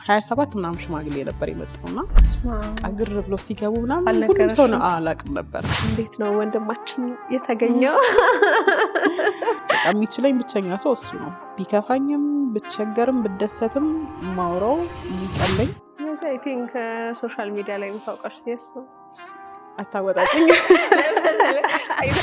27 ምናምን ሽማግሌ ነበር የመጣውና አግር ብሎ ሲገቡ ምናምን ሁሉም ሰው ነው አላቅም ነበር። እንዴት ነው ወንድማችን የተገኘው? በጣም የሚችለኝ ብቸኛ ሰው እሱ ነው። ቢከፋኝም ብቸገርም ብደሰትም ማውራው የሚቀለኝ አይ ቲንክ ሶሻል ሚዲያ ላይ የምታውቃሽ የሱ አታወጣጭኝ።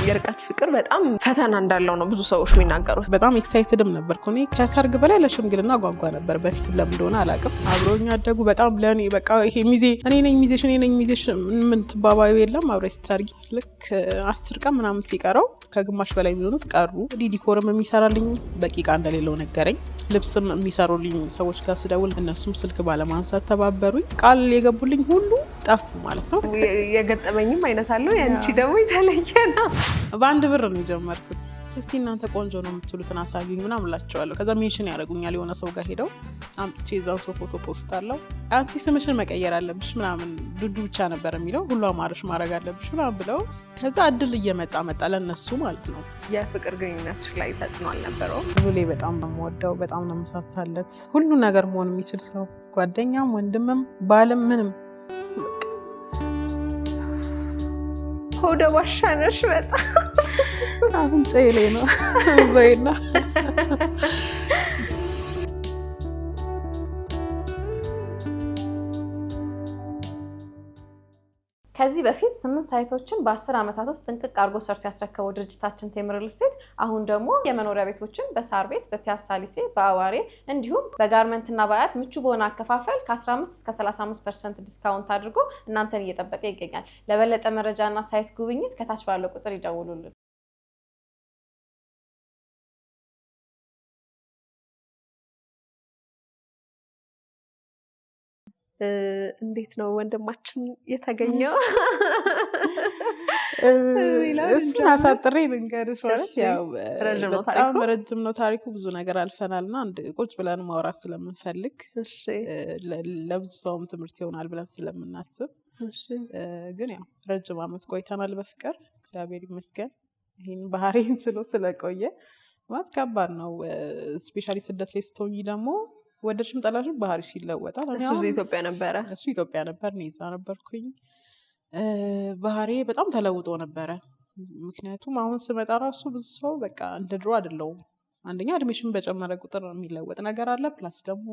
የርቀት ፍቅር በጣም ፈተና እንዳለው ነው ብዙ ሰዎች የሚናገሩት። በጣም ኤክሳይትድም ነበርኩ እኔ ከሰርግ በላይ ለሽምግልና ጓጓ ነበር። በፊት ለምን እንደሆነ አላውቅም። አብሮኝ አደጉ በጣም ለኔ በቃ ይሄ ሚዜ እኔ ነኝ ሚዜሽ ምን ትባባዩ የለም አብረሽ ስታርጊ ልክ 10 ቀን ምናምን ሲቀረው ከግማሽ በላይ የሚሆኑት ቀሩ። ዲኮርም የሚሰራልኝ በቂ ዕቃ እንደሌለው ነገረኝ። ልብስም የሚሰሩልኝ ሰዎች ጋር ስደውል እነሱም ስልክ ባለማንሳት ተባበሩኝ። ቃል የገቡልኝ ሁሉ ጠፉ ማለት ነው። የገጠመኝም አይነት አለው። ያንቺ ደግሞ የተለየ ነው። በአንድ ብር ነው የጀመርኩት። እስቲ እናንተ ቆንጆ ነው የምትሉትን አሳዩኝ ምናምን እላቸዋለሁ። ከዛ ሜንሽን ያደርጉኛል። የሆነ ሰው ጋር ሄደው አምጥቼ እዛን ሰው ፎቶ ፖስት አለው። አንቺ ስምሽን መቀየር አለብሽ ምናምን ዱዱ ብቻ ነበር የሚለው ሁሉ አማርሽ ማድረግ አለብሽ ምናምን ብለው ከዛ እድል እየመጣ መጣ ለነሱ ማለት ነው። የፍቅር ግንኙነትሽ ላይ ተጽዕኖ አልነበረው? ሉሌ በጣም ነው የምወደው፣ በጣም ነው የምሳሳለት። ሁሉ ነገር መሆን የሚችል ሰው፣ ጓደኛም፣ ወንድምም፣ ባልም ምንም። ሆደ ባሻነሽ በጣም አፍንጫዬ ላይ ነው በይና ከዚህ በፊት 8 ሳይቶችን በ10 ዓመታት ውስጥ ጥንቅቅ አርጎ ሰርቶ ያስረከበው ድርጅታችን ቴምር ሪል ስቴት አሁን ደግሞ የመኖሪያ ቤቶችን በሳር ቤት፣ በፒያሳ ሊሴ፣ በአዋሬ እንዲሁም በጋርመንት እና በአያት ምቹ በሆነ አከፋፈል ከ15 እስከ 35% ዲስካውንት አድርጎ እናንተን እየጠበቀ ይገኛል። ለበለጠ መረጃና ሳይት ጉብኝት ከታች ባለው ቁጥር ይደውሉልን። እንዴት ነው ወንድማችን የተገኘው? እሱን አሳጥሬ ልንገርሽ ማለት ያው በጣም ረጅም ነው ታሪኩ። ብዙ ነገር አልፈናልና አንድ ቁጭ ብለን ማውራት ስለምንፈልግ ለብዙ ሰውም ትምህርት ይሆናል ብለን ስለምናስብ ግን ያው ረጅም ዓመት ቆይተናል በፍቅር እግዚአብሔር ይመስገን። ይሄን ባህሪን ችሎ ስለቆየ ማለት ከባድ ነው። ስፔሻሊ ስደት ላይ ስትሆኚ ደግሞ ወደድሽም ጠላሽም ባህሪሽ ይለወጣል። እሱ ኢትዮጵያ ነበረ፣ እሱ ኢትዮጵያ ነበር፣ እኔ እዛ ነበርኩኝ። ባህሪ በጣም ተለውጦ ነበረ። ምክንያቱም አሁን ስመጣ ራሱ ብዙ ሰው በቃ እንደ ድሮ አይደለሁም። አንደኛ እድሜሽን በጨመረ ቁጥር የሚለወጥ ነገር አለ። ፕላስ ደግሞ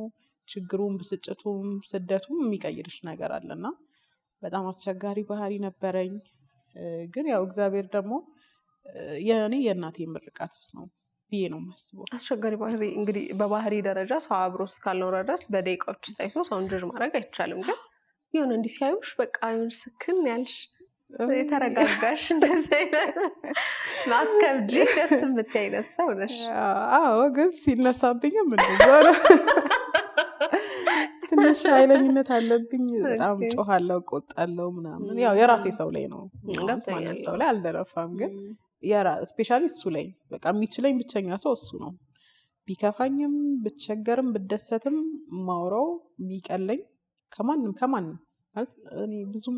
ችግሩም ብስጭቱም ስደቱም የሚቀይርሽ ነገር አለና በጣም አስቸጋሪ ባህሪ ነበረኝ። ግን ያው እግዚአብሔር ደግሞ የኔ የእናቴ ምርቃት ነው ብዬ ነው የማስበው። አስቸጋሪ ባህሪ እንግዲህ በባህሪ ደረጃ ሰው አብሮ እስካልኖረ ድረስ በደቂቃዎች ውስጥ አይቶ ሰውን ጅር ማድረግ አይቻልም። ግን የሆነ እንዲህ ሲያዩሽ በቃ የሆነ ስክን ያልሽ የተረጋጋሽ እንደዚህ አይነት ማትከብጂ ደስ የምታይ አይነት ሰው ነሽ። አዎ ግን ሲነሳብኝም እንደዛ ነው። ትንሽ ኃይለኝነት አለብኝ። በጣም ጮሃለሁ፣ ቆጣለሁ ምናምን። ያው የራሴ ሰው ላይ ነው ማንም ሰው ላይ አልደረፋም። ግን ስፔሻሊ እሱ ላይ በቃ የሚችለኝ ብቸኛ ሰው እሱ ነው። ቢከፋኝም ብቸገርም ብደሰትም ማውራው የሚቀለኝ ከማንም ማለት እኔ ብዙም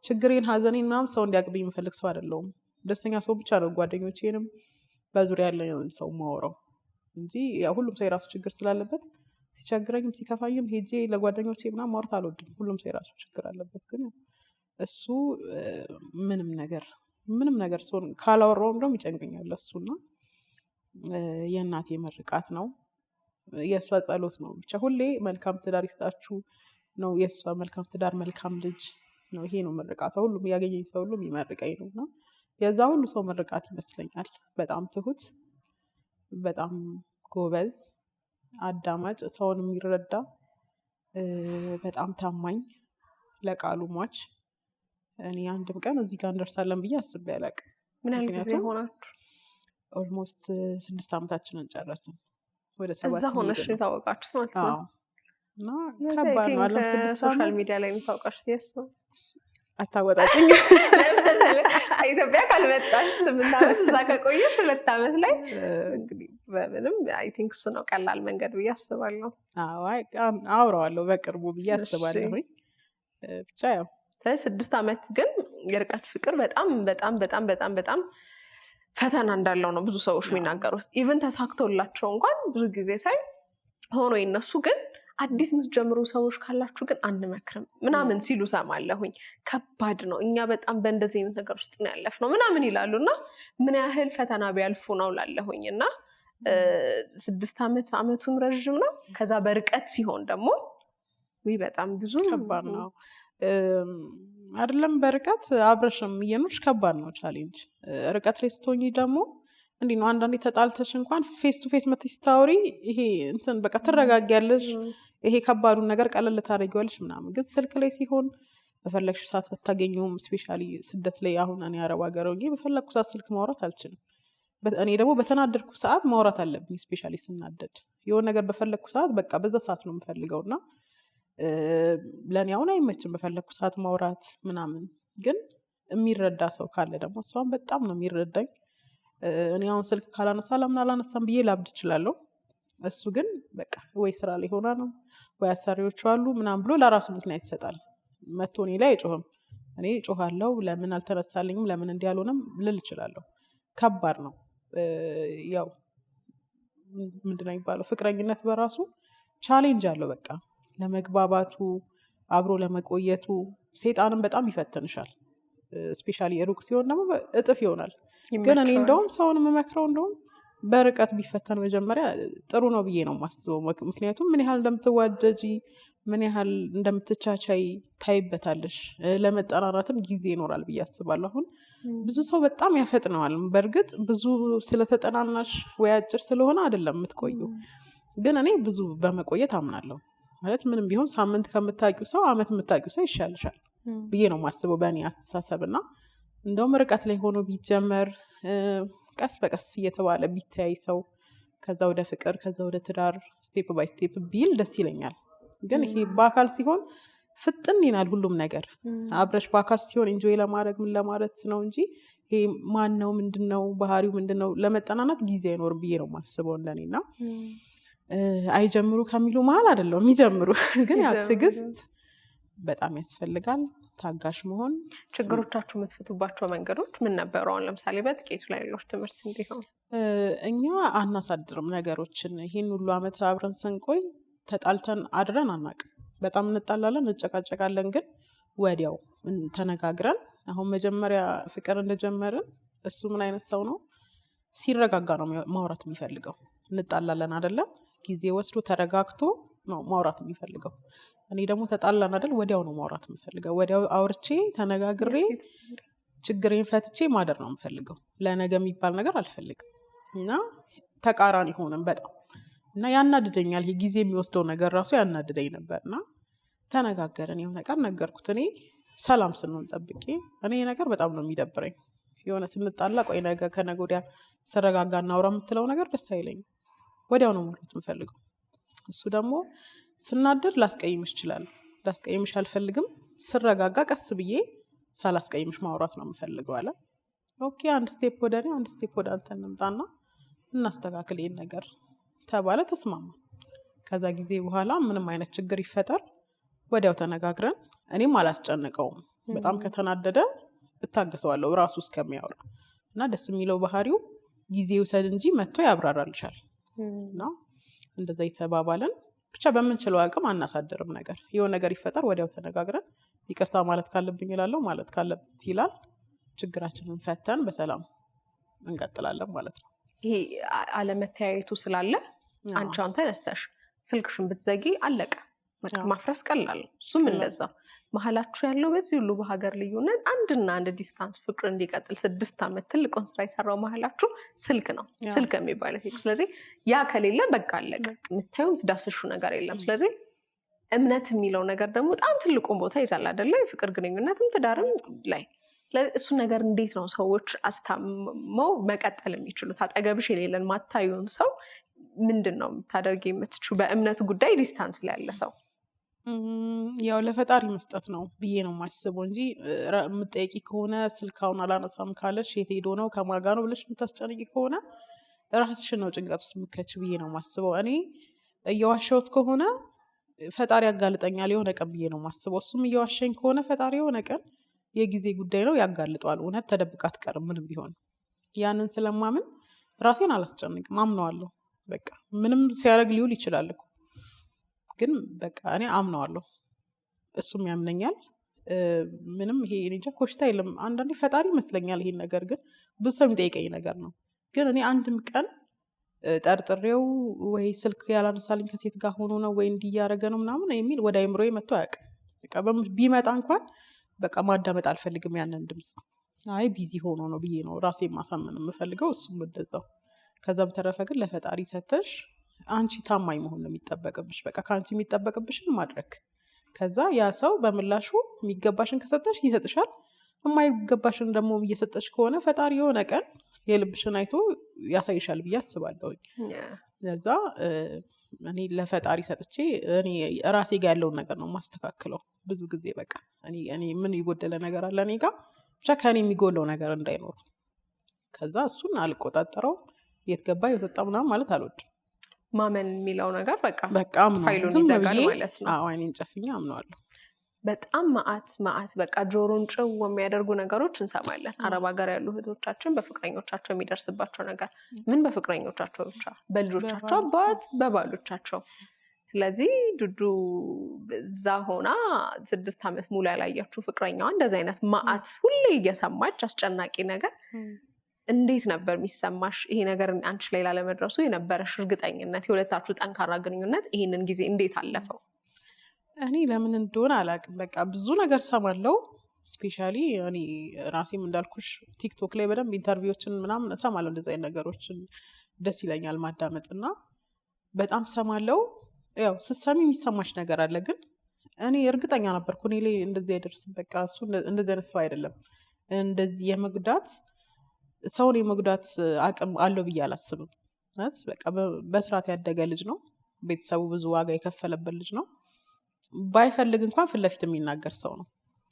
ችግሬን ሀዘኔን ምናምን ሰው እንዲያቅብኝ የምፈልግ ሰው አይደለሁም። ደስተኛ ሰው ብቻ ነው ጓደኞቼንም በዙሪያ ያለ ሰው ማውራው እንጂ ያው ሁሉም ሰው የራሱ ችግር ስላለበት ሲቸግረኝም ሲከፋኝም ሄጄ ለጓደኞቼ ምናምን ማውራት አልወድም። ሁሉም ሰው የራሱ ችግር አለበት። ግን እሱ ምንም ነገር ሰው ካላወራውም ደግሞ ይጨንቀኛል እሱና የእናቴ ምርቃት ነው። የእሷ ጸሎት ነው። ብቻ ሁሌ መልካም ትዳር ይስጣችሁ ነው የእሷ መልካም ትዳር መልካም ልጅ ነው። ይሄ ነው ምርቃቷ። ሁሉም ያገኘኝ ሰው ሁሉም ይመርቀኝ ነውና የዛ ሁሉ ሰው ምርቃት ይመስለኛል። በጣም ትሁት፣ በጣም ጎበዝ፣ አዳማጭ፣ ሰውን የሚረዳ፣ በጣም ታማኝ፣ ለቃሉ ሟች። እኔ አንድም ቀን እዚህ ጋር እንደርሳለን ብዬ አስቤ አላውቅም። ምን ያህል ጊዜ ሆናችሁ? ኦልሞስት 6 ዓመታችንን ጨረስን። ወደ 7 እዛ ሆነሽ የታወቃችሁት ማለት ነው? እና ከባድ ነው። አለም 6 ዓመት ሶሻል ሚዲያ ላይ የምታውቃችሁት የሱ አታወጣጭኝ። ኢትዮጵያ ካልመጣሽ 8 ዓመት እዛ ከቆየሽ 2 ዓመት ላይ እንግዲህ በምንም አይ ቲንክ እሱ ነው ቀላል መንገድ ብዬ አስባለሁ። አውራዋለሁ በቅርቡ ብዬ አስባለሁ። ብቻ ያው 6 ዓመት ግን የርቀት ፍቅር በጣም በጣም በጣም በጣም በጣም ፈተና እንዳለው ነው ብዙ ሰዎች የሚናገሩት። ኢቭን ተሳክቶላቸው እንኳን ብዙ ጊዜ ሳይ ሆኖ ይነሱ ግን አዲስ የምትጀምሩ ሰዎች ካላችሁ ግን አንመክርም ምናምን ሲሉ ሰማለሁኝ። ከባድ ነው፣ እኛ በጣም በእንደዚህ አይነት ነገር ውስጥ ነው ያለፍነው ምናምን ይላሉ። እና ምን ያህል ፈተና ቢያልፉ ነው ላለሁኝ። እና 6 ዓመቱም ረዥም ነው። ከዛ በርቀት ሲሆን ደግሞ በጣም ብዙ ከባድ ነው አይደለም? በርቀት አብረሽም እየኖርሽ ከባድ ነው ቻሌንጅ። ርቀት ላይ ስትሆኚ ደግሞ እንዲህ ነው። አንዳንዴ ተጣልተሽ እንኳን ፌስ ቱ ፌስ መተሽ ስታወሪ ይሄ እንትን በቃ ትረጋጊያለሽ። ይሄ ከባዱን ነገር ቀለል ታደርጊዋለሽ ምናምን። ግን ስልክ ላይ ሲሆን በፈለግሽ ሰዓት ብታገኘውም ስፔሻሊ ስደት ላይ አሁን እኔ አረብ ሀገር ሆኜ በፈለግኩ ሰዓት ስልክ ማውራት አልችልም። እኔ ደግሞ በተናደድኩ ሰዓት ማውራት አለብኝ። ስፔሻሊ ስናደድ የሆነ ነገር በፈለግኩ ሰዓት በቃ በዛ ሰዓት ነው የምፈልገው እና ለእኔ አሁን አይመችም በፈለግኩ ሰዓት ማውራት ምናምን። ግን የሚረዳ ሰው ካለ ደግሞ እሷን በጣም ነው የሚረዳኝ። እኔ አሁን ስልክ ካላነሳ ለምን አላነሳም ብዬ ላብድ እችላለሁ። እሱ ግን በቃ ወይ ስራ ላይ ሆና ነው ወይ አሰሪዎቹ አሉ ምናምን ብሎ ለራሱ ምክንያት ይሰጣል። መቶ እኔ ላይ አይጮህም። እኔ እጮሃለሁ፣ ለምን አልተነሳልኝም ለምን እንዲህ አልሆነም ልል እችላለሁ። ከባድ ነው። ያው ምንድነው የሚባለው ፍቅረኝነት በራሱ ቻሌንጅ አለው። በቃ ለመግባባቱ አብሮ ለመቆየቱ ሴጣንም በጣም ይፈትንሻል። ስፔሻሊ ሩቅ ሲሆን ደግሞ እጥፍ ይሆናል። ግን እኔ እንደውም ሰውን የምመክረው እንደውም በርቀት ቢፈተን መጀመሪያ ጥሩ ነው ብዬ ነው የማስበው። ምክንያቱም ምን ያህል እንደምትዋደጂ ምን ያህል እንደምትቻቻይ ታይበታለሽ። ለመጠናናትም ጊዜ ይኖራል ብዬ አስባለሁ። አሁን ብዙ ሰው በጣም ያፈጥነዋል። በእርግጥ ብዙ ስለተጠናናሽ ወይ አጭር ስለሆነ አይደለም የምትቆዩ። ግን እኔ ብዙ በመቆየት አምናለሁ። ማለት ምንም ቢሆን ሳምንት ከምታውቂው ሰው አመት የምታውቂው ሰው ይሻልሻል ብዬ ነው የማስበው በእኔ አስተሳሰብ። እና እንደውም ርቀት ላይ ሆኖ ቢጀመር ቀስ በቀስ እየተባለ ቢተያይ ሰው ከዛ ወደ ፍቅር ከዛ ወደ ትዳር ስቴፕ ባይ ስቴፕ ቢል ደስ ይለኛል። ግን ይሄ በአካል ሲሆን ፍጥን ይናል ሁሉም ነገር። አብረሽ በአካል ሲሆን ኢንጆይ ለማድረግ ምን ለማለት ነው እንጂ ይሄ ማን ነው ምንድነው ባህሪው ምንድነው ለመጠናናት ጊዜ አይኖርም ብዬ ነው የማስበው እንደኔና አይጀምሩ ከሚሉ መሀል አይደለም የሚጀምሩ። ግን ያ ትዕግስት በጣም ያስፈልጋል፣ ታጋሽ መሆን። ችግሮቻችሁ የምትፈቱባቸው መንገዶች ምን ነበሩ? አሁን ለምሳሌ በጥቂቱ ላይ ሌሎች ትምህርት እንዲሆን። እኛ አናሳድርም ነገሮችን። ይህን ሁሉ አመት አብረን ስንቆይ ተጣልተን አድረን አናውቅም። በጣም እንጣላለን፣ እንጨቃጨቃለን። ግን ወዲያው ተነጋግረን አሁን መጀመሪያ ፍቅር እንደጀመርን እሱ ምን አይነት ሰው ነው? ሲረጋጋ ነው ማውራት የሚፈልገው። እንጣላለን አይደለም፣ ጊዜ ወስዶ ተረጋግቶ ነው ማውራት የሚፈልገው። እኔ ደግሞ ተጣላን አይደል፣ ወዲያው ነው ማውራት የምፈልገው። ወዲያው አውርቼ ተነጋግሬ ችግሬን ፈትቼ ማደር ነው የምፈልገው። ለነገ የሚባል ነገር አልፈልግም። እና ተቃራኒ ሆነን በጣም እና ያናድደኛል። ይሄ ጊዜ የሚወስደው ነገር ራሱ ያናድደኝ ነበር። እና ተነጋገርን። የሆነ ቀን ነገርኩት። እኔ ሰላም ስንሆን ጠብቄ እኔ ነገር በጣም ነው የሚደብረኝ። የሆነ ስንጣላ ቆይ ነገ ከነገ ወዲያ ስረጋጋ እናውራ የምትለው ነገር ደስ አይለኝም። ወዲያው ነው ማውራት የምፈልገው። እሱ ደግሞ ስናደድ ላስቀይምሽ እችላለሁ፣ ላስቀይምሽ አልፈልግም። ስረጋጋ ቀስ ብዬ ሳላስቀይምሽ ማውራት ነው የምፈልገው አለ። ኦኬ፣ አንድ ስቴፕ ወደ እኔ አንድ ስቴፕ ወደ አንተ እንምጣና እናስተካክል ይሄን ነገር ተባለ። ተስማማ። ከዛ ጊዜ በኋላ ምንም አይነት ችግር ይፈጠር ወዲያው ተነጋግረን፣ እኔም አላስጨንቀውም። በጣም ከተናደደ እታገሰዋለሁ ራሱ እስከሚያወራ። እና ደስ የሚለው ባህሪው ጊዜ ውሰድ እንጂ መጥቶ ያብራራልሻል። እና እንደዛ የተባባለን ብቻ በምንችለው አቅም አናሳድርም ነገር። የሆነ ነገር ይፈጠር ወዲያው ተነጋግረን ይቅርታ ማለት ካለብኝ ይላለሁ፣ ማለት ካለበት ይላል። ችግራችንን ፈተን በሰላም እንቀጥላለን ማለት ነው። ይሄ አለመተያየቱ ስላለ አንቺ አሁን ተነስተሽ ስልክሽን ብትዘጊ አለቀ። ማፍረስ ቀላል። እሱም እንደዛ መሀላችሁ ያለው በዚህ ሁሉ በሀገር ልዩነት አንድና አንድ ዲስታንስ ፍቅር እንዲቀጥል 6 ዓመት ትልቁን ስራ የሰራው መሀላችሁ ስልክ ነው። ስልክ የሚባለው ስለዚህ ያ ከሌለ በቃ አለቀ። የምታዩም ትዳስሹ ነገር የለም። ስለዚህ እምነት የሚለው ነገር ደግሞ በጣም ትልቁን ቦታ ይዛል አይደለ? የፍቅር ግንኙነትም ትዳርም ላይ። ስለዚህ እሱ ነገር እንዴት ነው ሰዎች አስታመው መቀጠል የሚችሉት? አጠገብሽ የሌለን ማታዩን ሰው ምንድን ነው የምታደርጊ የምትችው? በእምነት ጉዳይ ዲስታንስ ላይ ያለ ሰው ያው ለፈጣሪ መስጠት ነው ብዬ ነው የማስበው እንጂ የምትጠይቂ ከሆነ ስልካውን አላነሳም ካለሽ የት ሄዶ ነው ከማን ጋር ነው ብለሽ የምታስጨንቂ ከሆነ ራስሽን ነው ጭንቀት ውስጥ የምትከች ብዬ ነው የማስበው። እኔ እየዋሸሁት ከሆነ ፈጣሪ ያጋልጠኛል የሆነ ቀን ብዬ ነው የማስበው። እሱም እየዋሸኝ ከሆነ ፈጣሪ የሆነ ቀን የጊዜ ጉዳይ ነው ያጋልጠዋል። እውነት ተደብቃ አትቀርም ምንም ቢሆን። ያንን ስለማምን ራሴን አላስጨንቅም፣ አምነዋለሁ። በቃ ምንም ሲያደርግ ሊውል ይችላል እኮ ግን በቃ እኔ አምነዋለሁ፣ እሱም ያምነኛል። ምንም ይሄ እንጃ ኮሽታ የለም። አንዳንዴ ፈጣሪ ይመስለኛል ይሄን ነገር፣ ግን ብዙ ሰው የሚጠይቀኝ ነገር ነው። ግን እኔ አንድም ቀን ጠርጥሬው ወይ ስልክ ያላነሳልኝ ከሴት ጋር ሆኖ ነው ወይ እንዲህ እያደረገ ነው ምናምን የሚል ወደ አይምሮዬ መጥቶ አያውቅም። ቢመጣ እንኳን በቃ ማዳመጥ አልፈልግም ያንን ድምፅ። አይ ቢዚ ሆኖ ነው ብዬ ነው ራሴ ማሳመን የምፈልገው፣ እሱም እንደዛው። ከዛ በተረፈ ግን ለፈጣሪ ሰተሽ አንቺ ታማኝ መሆን ነው የሚጠበቅብሽ። በቃ ከአንቺ የሚጠበቅብሽን ማድረግ። ከዛ ያ ሰው በምላሹ የሚገባሽን ከሰጠሽ ይሰጥሻል። የማይገባሽን ደግሞ እየሰጠሽ ከሆነ ፈጣሪ የሆነ ቀን የልብሽን አይቶ ያሳይሻል ብዬ አስባለሁኝ። ለዛ እኔ ለፈጣሪ ሰጥቼ እኔ ራሴ ጋር ያለውን ነገር ነው ማስተካክለው ብዙ ጊዜ። በቃ እኔ ምን የጎደለ ነገር አለ እኔ ጋር፣ ብቻ ከእኔ የሚጎለው ነገር እንዳይኖር። ከዛ እሱን አልቆጣጠረውም። የት ገባ የት ወጣ ምናምን ማለት አልወድም። ማመን የሚለው ነገር በቃ ፋይሉን ይዘጋል ማለት ነው። አይኔን ጨፍኛ አምነዋለሁ። በጣም መዓት በቃ ጆሮን ጭው የሚያደርጉ ነገሮች እንሰማለን። አረብ ሀገር ያሉ እህቶቻችን በፍቅረኞቻቸው የሚደርስባቸው ነገር ምን በፍቅረኞቻቸው ብቻ፣ በልጆቻቸው አባት፣ በባሎቻቸው። ስለዚህ ዱዱ እዛ ሆና 6 ዓመት ሙሉ ያላያችሁ ፍቅረኛዋ እንደዚህ አይነት መዓት ሁሌ እየሰማች አስጨናቂ ነገር እንዴት ነበር የሚሰማሽ? ይሄ ነገር አንቺ ላይ ላለመድረሱ የነበረሽ እርግጠኝነት፣ የሁለታችሁ ጠንካራ ግንኙነት ይሄንን ጊዜ እንዴት አለፈው? እኔ ለምን እንደሆነ አላውቅም። በቃ ብዙ ነገር ሰማለው። ስፔሻሊ እኔ ራሴም እንዳልኩሽ ቲክቶክ ላይ በደንብ ኢንተርቪዎችን ምናምን እሰማለሁ። እንደዚህ አይነት ነገሮችን ደስ ይለኛል ማዳመጥ እና በጣም ሰማለው። ያው ስትሰሚ የሚሰማሽ ነገር አለ። ግን እኔ እርግጠኛ ነበርኩ እኔ ላይ እንደዚህ አይደርስም። በቃ እሱ እንደዚህ አይነት ሰው አይደለም። እንደዚህ የመጉዳት ሰውን የመጉዳት አቅም አለው ብዬ አላስብም። በቃ በስርዓት ያደገ ልጅ ነው። ቤተሰቡ ብዙ ዋጋ የከፈለበት ልጅ ነው። ባይፈልግ እንኳን ፊት ለፊት የሚናገር ሰው ነው።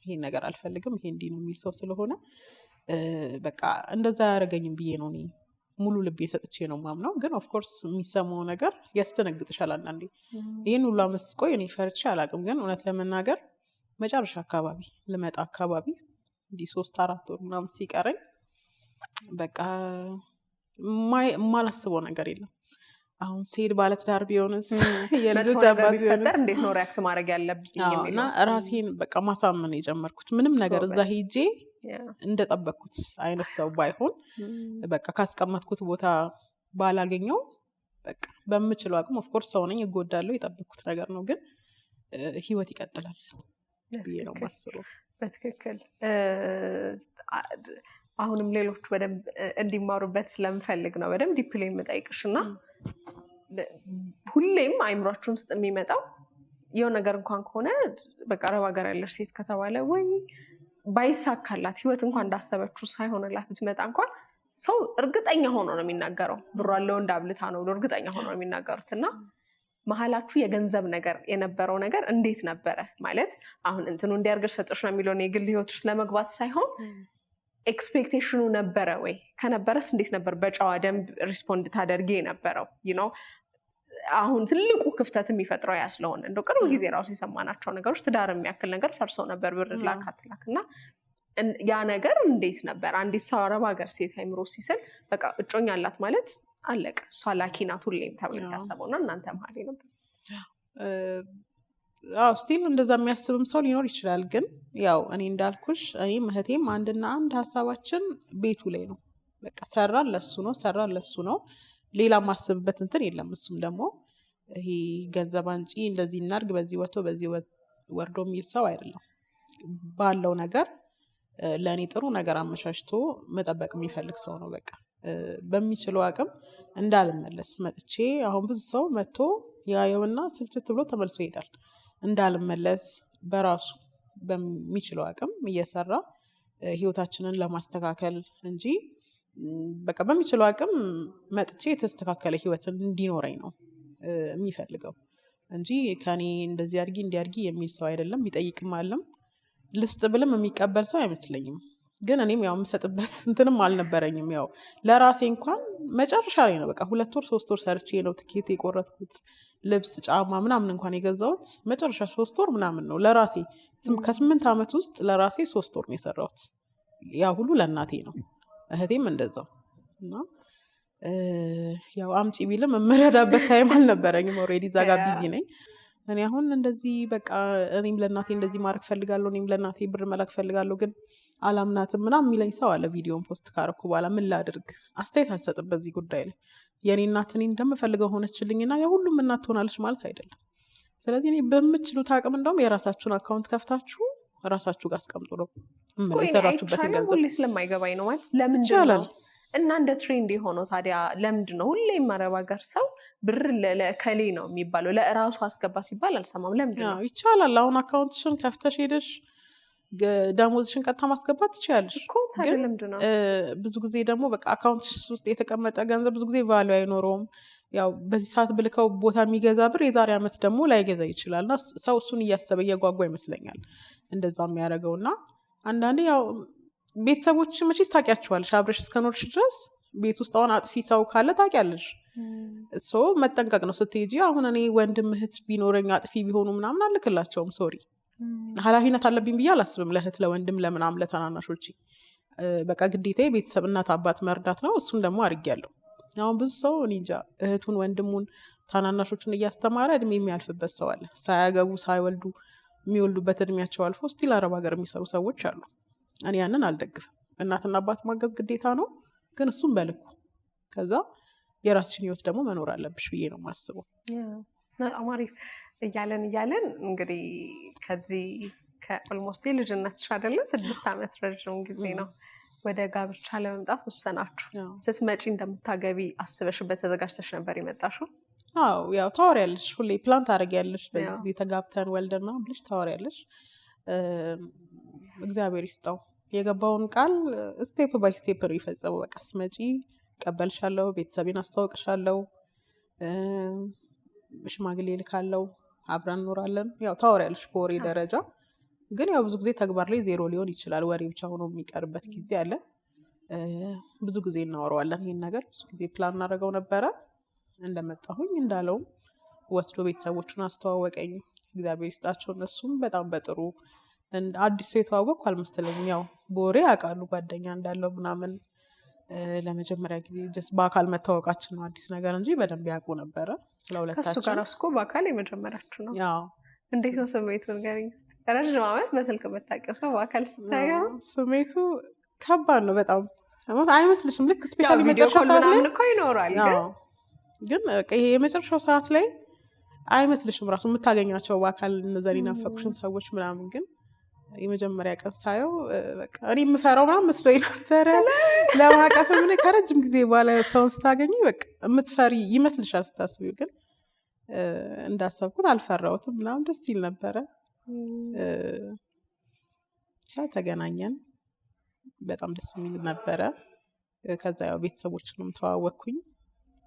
ይሄን ነገር አልፈልግም፣ ይሄ እንዲህ ነው የሚል ሰው ስለሆነ በቃ እንደዛ ያደረገኝም ብዬ ነው እኔ ሙሉ ልቤ ሰጥቼ ነው ማምነው። ግን ኦፍኮርስ የሚሰማው ነገር ያስደነግጥሻል አንዳንዴ። ይህን ሁሉ አመስቆይ እኔ ፈርቼ አላውቅም። ግን እውነት ለመናገር መጨረሻ አካባቢ ልመጣ አካባቢ እንዲህ 3-4 ወር ምናምን ሲቀረኝ በቃ የማላስበው ነገር የለም። አሁን ሴት ባለትዳር ቢሆንስ የልጆች አባት ቢሆንስ እንዴት ነው ሪያክት ማድረግ ያለብኝ እና ራሴን በቃ ማሳመን የጀመርኩት ምንም ነገር እዛ ሄጄ እንደጠበቅኩት አይነት ሰው ባይሆን በቃ ካስቀመጥኩት ቦታ ባላገኘው በቃ በምችለው አቅም ኦፍኮርስ ሰው ነኝ፣ እጎዳለሁ። የጠበቅኩት ነገር ነው፣ ግን ህይወት ይቀጥላል ብዬ ነው የማስበው። በትክክል አሁንም ሌሎች በደንብ እንዲማሩበት ስለምፈልግ ነው በደንብ ዲፕሊ የምጠይቅሽ እና ሁሌም አይምሯችን ውስጥ የሚመጣው የሆነ ነገር እንኳን ከሆነ በቃ አረብ ሀገር ያለሽ ሴት ከተባለ ወይ ባይሳካላት ህይወት እንኳን እንዳሰበችው ሳይሆንላት ብትመጣ እንኳን ሰው እርግጠኛ ሆኖ ነው የሚናገረው። ብሯ አለው እንዳብልታ ነው እርግጠኛ ሆኖ ነው የሚናገሩት። እና መሀላችሁ የገንዘብ ነገር የነበረው ነገር እንዴት ነበረ? ማለት አሁን እንትኑ እንዲያርገሽ ሰጥሽ ነው የሚለውን የግል ህይወትሽ ለመግባት ሳይሆን ኤክስፔክቴሽኑ ነበረ ወይ? ከነበረስ እንዴት ነበር በጨዋ ደንብ ሪስፖንድ ታደርጊ የነበረው? አሁን ትልቁ ክፍተት የሚፈጥረው ያ ስለሆነ እንደው ቅርብ ጊዜ ራሱ የሰማናቸው ነገሮች ትዳር የሚያክል ነገር ፈርሶ ነበር ብር ላክ አትላክ እና ያ ነገር እንዴት ነበር? አንዲት ሰው አረብ ሀገር ሴት አይምሮ ሲስል በቃ እጮኛ አላት ማለት አለቀ፣ እሷ ላኪ ናት ሁሌም ተብሎ የታሰበው እና እናንተ መሀል ነበር? ስቲል እንደዛ የሚያስብም ሰው ሊኖር ይችላል። ግን ያው እኔ እንዳልኩሽ እኔም እህቴም አንድና አንድ ሀሳባችን ቤቱ ላይ ነው። በቃ ሰራን ለሱ ነው። ሌላ ማስብበት እንትን የለም። እሱም ደግሞ ይሄ ገንዘብ አንጪ እንደዚህ እናርግ በዚህ ወጥቶ በዚህ ወርዶ የሚል ሰው አይደለም። ባለው ነገር ለእኔ ጥሩ ነገር አመቻችቶ መጠበቅ የሚፈልግ ሰው ነው። በቃ በሚችለው አቅም እንዳልመለስ መጥቼ አሁን ብዙ ሰው መጥቶ ያየውና ስልችት ብሎ ተመልሶ ይሄዳል። እንዳልመለስ በራሱ በሚችለው አቅም እየሰራ ህይወታችንን ለማስተካከል እንጂ በቃ በሚችለው አቅም መጥቼ የተስተካከለ ህይወትን እንዲኖረኝ ነው የሚፈልገው እንጂ ከኔ እንደዚህ አድርጊ እንዲያድርጊ የሚል ሰው አይደለም። ቢጠይቅም አለም ልስጥ ብልም የሚቀበል ሰው አይመስለኝም። ግን እኔም ያው የምሰጥበት እንትንም አልነበረኝም። ያው ለራሴ እንኳን መጨረሻ ላይ ነው በቃ 2 ወር 3 ወር ሰርቼ ነው ትኬት የቆረጥኩት፣ ልብስ ጫማ ምናምን እንኳን የገዛሁት መጨረሻ 3 ወር ምናምን ነው ለራሴ። ከ8 ዓመት ውስጥ ለራሴ 3 ወር ነው የሰራሁት። ያ ሁሉ ለእናቴ ነው። እህቴም እንደዛው እና ያው አምጪ ቢልም የምረዳበት ታይም አልነበረኝም። ኦልሬዲ እዛ ጋር ቢዚ ነኝ። እኔ አሁን እንደዚህ በቃ እኔም ለእናቴ እንደዚህ ማድረግ ፈልጋለሁ፣ እኔም ለእናቴ ብር መላክ ፈልጋለሁ፣ ግን አላምናትም ምናምን የሚለኝ ሰው አለ። ቪዲዮን ፖስት ካረኩ በኋላ ምን ላድርግ? አስተያየት አልሰጥም በዚህ ጉዳይ ላይ። የእኔ እናት እኔ እንደምፈልገው ሆነችልኝና የሁሉም እናት ትሆናለች ማለት አይደለም። ስለዚህ እኔ በምችሉት አቅም እንደውም የራሳችሁን አካውንት ከፍታችሁ ራሳችሁ ጋር አስቀምጡ ነው የሰራችሁበትን ገንዘብ። ሁሌ ስለማይገባኝ ነው ማለት ለምንድን ነው እና እንደ ትሬንድ የሆነው ታዲያ? ለምንድን ነው ሁሌም አረብ ሀገር ሰው ብር ለከሌ ነው የሚባለው፣ ለእራሱ አስገባ ሲባል አልሰማም። ለምንድን ነው? ይቻላል። አሁን አካውንትሽን ከፍተሽ ሄደሽ ደሞዝሽን ቀጥታ ማስገባት ትችያለሽ። ግን ለምንድን ነው ብዙ ጊዜ ደግሞ በቃ አካውንትሽ ውስጥ የተቀመጠ ገንዘብ ብዙ ጊዜ ቫሉ አይኖረውም። ያው በዚህ ሰዓት ብልከው ቦታ የሚገዛ ብር የዛሬ ዓመት ደግሞ ላይገዛ ይችላል። እና ሰው እሱን እያሰበ እየጓጓ ይመስለኛል እንደዛ የሚያደርገው። እና አንዳንዴ ያው ቤተሰቦችሽ መቼስ ታውቂያቸዋለሽ፣ አብረሽ እስከኖርሽ ድረስ ቤት ውስጥ አሁን አጥፊ ሰው ካለ ታውቂያለሽ። መጠንቀቅ ነው ስትሄጂ። አሁን እኔ ወንድም እህት ቢኖረኝ አጥፊ ቢሆኑ ምናምን አልክላቸውም። ሶሪ ኃላፊነት አለብኝ ብዬ አላስብም። ለእህት ለወንድም ለምናምን ለተናናሾች በቃ ግዴታ ቤተሰብ እናት አባት መርዳት ነው። እሱን ደግሞ አድርጌያለሁ። አሁን ብዙ ሰው እኔ እንጃ እህቱን ወንድሙን ታናናሾቹን እያስተማረ እድሜ የሚያልፍበት ሰው አለ። ሳያገቡ ሳይወልዱ የሚወልዱበት እድሜያቸው አልፎ ስቲል አረብ ሀገር የሚሰሩ ሰዎች አሉ። እኔ ያንን አልደግፍም። እናትና አባት ማገዝ ግዴታ ነው፣ ግን እሱም በልኩ። ከዛ የራስሽን ህይወት ደግሞ መኖር አለብሽ ብዬ ነው የማስበው። በጣም አሪፍ። እያለን እንግዲህ ከዚህ ከኦልሞስት የልጅነትሽ አይደለ 6 ዓመት ረጅም ጊዜ ነው። ወደ ጋብቻ ለመምጣት ወሰናችሁ። ስትመጪ እንደምታገቢ አስበሽበት ተዘጋጅተሽ ነበር የመጣሽው? አዎ ያው ታወሪያለሽ፣ ሁሌ ፕላን ታደርጊያለሽ። በዚህ ጊዜ ተጋብተን ወልደና ብለሽ ታወሪያለሽ። እግዚአብሔር ይስጠው የገባውን ቃል ስቴፕ ባይ ስቴፕ ነው የፈጸመው። በቃ ስትመጪ ቀበልሻለሁ፣ ቤተሰቤን አስተዋውቅሻለሁ፣ ሽማግሌ ልካለሁ፣ አብረን እንኖራለን። ያው ታወሪያለሽ በወሬ ደረጃ። ግን ያው ብዙ ጊዜ ተግባር ላይ ዜሮ ሊሆን ይችላል። ወሬ ብቻ ሆኖ የሚቀርበት ጊዜ አለ። ብዙ ጊዜ እናወራዋለን ይሄን ነገር። ብዙ ጊዜ ፕላን እናደርገው ነበረ። እንደመጣሁኝ እንዳለውም ወስዶ ቤተሰቦቹን አስተዋወቀኝ። እግዚአብሔር ይስጣቸው። እነሱም በጣም በጥሩ አዲስ ሰው የተዋወቅኩ አልመሰለኝም። ያው በወሬ ያውቃሉ ጓደኛ እንዳለው ምናምን። ለመጀመሪያ ጊዜ ጀስት በአካል መታወቃችን ነው አዲስ ነገር እንጂ በደንብ ያውቁ ነበረ ስለ ሁለታችን። ከሱ ጋር እስኮ በአካል የመጀመሪያችሁ ነው። ያው እንዴት ነው ስሜቱ ንገሪኝ እስኪ። ረዥም ዓመት በስልክ የምታውቂው ሰው በአካል ስታየው ስሜቱ ከባድ ነው በጣም። አይመስልሽም? ልክ ስፔሻሊ መጨረሻው ሰዓት ላይ እኮ ይኖራል፣ ግን ይሄ የመጨረሻው ሰዓት ላይ አይመስልሽም ራሱ የምታገኛቸው በአካል እነዛን የናፈቁሽን ሰዎች ምናምን። ግን የመጀመሪያ ቀን ሳየው በቃ እኔ የምፈራው ምናምን መስሎኝ ነበረ ለማቀፍ። ምን ከረጅም ጊዜ በኋላ ሰውን ስታገኝ በቃ የምትፈሪ ይመስልሻል ስታስቢው። ግን እንዳሰብኩት አልፈራሁትም ምናምን፣ ደስ ይል ነበረ። ብቻ ተገናኘን፣ በጣም ደስ የሚል ነበረ። ከዛ ያው ቤተሰቦችንም ተዋወቅኩኝ።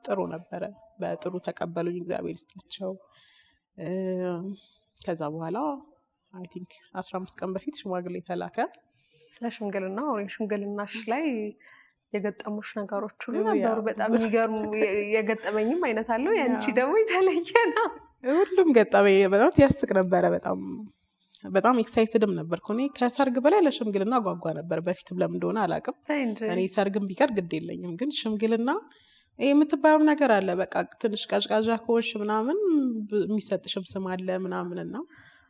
ጥሩ ነበረ፣ በጥሩ ተቀበሉኝ፣ እግዚአብሔር ይስጣቸው። ከዛ በኋላ አይ ቲንክ 15 ቀን በፊት ሽማግሌ ተላከ። ስለ ሽምግልና ወሬ ሽምግልናሽ ላይ የገጠሙሽ ነገሮች ሁሉ ነበሩ። በጣም የሚገርሙ የገጠመኝም አይነት አለው። ያንቺ ደግሞ የተለየ ነው። ሁሉም ገጠመኝ በጣም ያስቅ ነበረ። በጣም ኤክሳይትድም ነበርኩ። እኔ ከሰርግ በላይ ለሽምግልና ጓጓ ነበር። በፊትም ለምን እንደሆነ አላውቅም። እኔ ሰርግም ቢቀር ግድ የለኝም፣ ግን ሽምግልና የምትባየው ነገር አለ። በቃ ትንሽ ቀዥቃዣ ከሆንሽ ምናምን የሚሰጥሽም ስም አለ ምናምን እና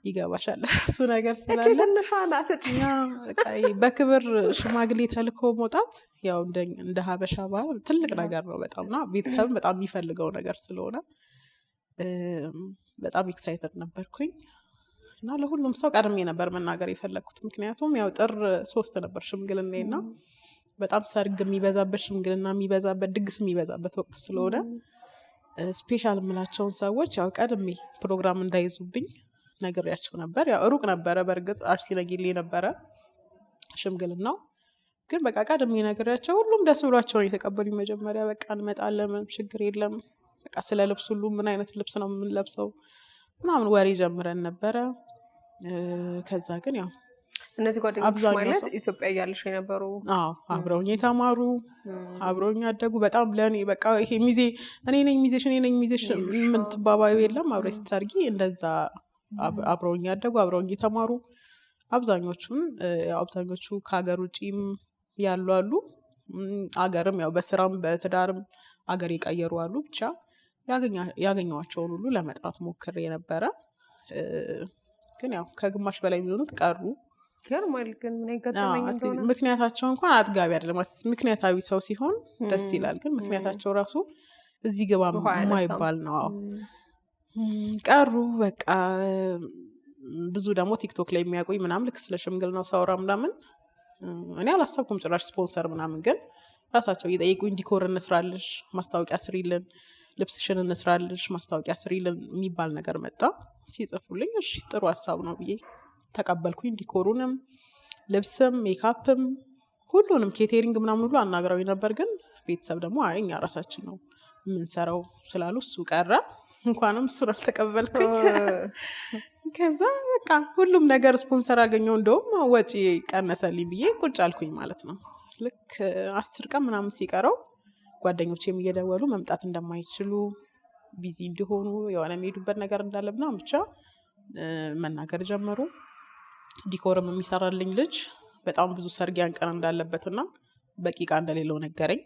ይገባሻል እሱ ነገር ስላለ በክብር ሽማግሌ ተልኮ መውጣት ያው እንደ ሀበሻ ባህል ትልቅ ነገር ነው በጣም። እና ቤተሰብም በጣም የሚፈልገው ነገር ስለሆነ በጣም ኤክሳይትድ ነበርኩኝ። እና ለሁሉም ሰው ቀድሜ ነበር መናገር የፈለግኩት። ምክንያቱም ያው ጥር 3 ነበር ሽምግልና እና በጣም ሰርግ የሚበዛበት ሽምግልና የሚበዛበት ድግስ የሚበዛበት ወቅት ስለሆነ ስፔሻል የምላቸውን ሰዎች ያው ቀድሜ ፕሮግራም እንዳይዙብኝ ነግሬያቸው ነበር። ያው ሩቅ ነበረ፣ በእርግጥ አርሲ ነጌሌ ነበረ ሽምግልናው። ግን በቃ ቀድሜ ነግሬያቸው ሁሉም ደስ ብሏቸው የተቀበሉኝ። መጀመሪያ በቃ እንመጣለን፣ ምንም ችግር የለም፣ በቃ ስለ ልብስ ሁሉ ምን አይነት ልብስ ነው የምንለብሰው ምናምን ወሬ ጀምረን ነበረ። ከዛ ግን ያው እነዚህ ጓደኞች ማለት ኢትዮጵያ እያለሽ የነበሩ አብረውኝ የተማሩ አብረውኝ ያደጉ በጣም ለእኔ በቃ ይሄ ሚዜ እኔ ነኝ ሚዜሽ እኔ ነኝ ሚዜሽ ምን ትባባዩ የለም። አብረ ስታርጊ እንደዛ አብረውኝ ያደጉ አብረውኝ የተማሩ አብዛኞቹ ከሀገር ውጭም ያሉ አሉ፣ አገርም ያው በስራም በትዳርም አገር የቀየሩ አሉ። ብቻ ያገኘዋቸውን ሁሉ ለመጥራት ሞክሬ ነበረ። ግን ያው ከግማሽ በላይ የሚሆኑት ቀሩ። ይገርማል። ግን ምን ይገጠመኝ እንደሆነ ምክንያታቸው እንኳን አጥጋቢ አይደለም። ምክንያታዊ ሰው ሲሆን ደስ ይላል። ግን ምክንያታቸው ራሱ እዚህ ግባ የማይባል ነው። ቀሩ በቃ። ብዙ ደግሞ ቲክቶክ ላይ የሚያውቁኝ ምናምን ልክ ስለ ሽምግልናው ሳወራ ምናምን እኔ አላሰብኩም ጭራሽ ስፖንሰር ምናምን፣ ግን ራሳቸው እየጠየቁኝ ዲኮር እንስራልሽ፣ ማስታወቂያ ስሪልን፣ ልብስሽን እንስራልሽ፣ ማስታወቂያ ስሪልን የሚባል ነገር መጣ። ሲጽፉልኝ እሺ ጥሩ ሀሳብ ነው ብዬ ተቀበልኩኝ። ዲኮሩንም፣ ልብስም፣ ሜካፕም ሁሉንም ኬቴሪንግ ምናምን ሁሉ አናግረው ነበር። ግን ቤተሰብ ደግሞ አይ እኛ ራሳችን ነው የምንሰራው ስላሉ እሱ ቀረ። እንኳንም እሱን አልተቀበልኩኝ። ከዛ በቃ ሁሉም ነገር ስፖንሰር አገኘው። እንደውም ወጪ ቀነሰልኝ ብዬ ቁጭ አልኩኝ ማለት ነው። ልክ 10 ቀን ምናምን ሲቀረው ጓደኞቼም እየደወሉ መምጣት እንደማይችሉ ቢዚ እንዲሆኑ የሆነ የሚሄዱበት ነገር እንዳለ ምናምን ብቻ መናገር ጀመሩ። ዲኮርም የሚሰራልኝ ልጅ በጣም ብዙ ሰርግ ያን ቀን እንዳለበትና በቂ ዕቃ እንደሌለው ነገረኝ።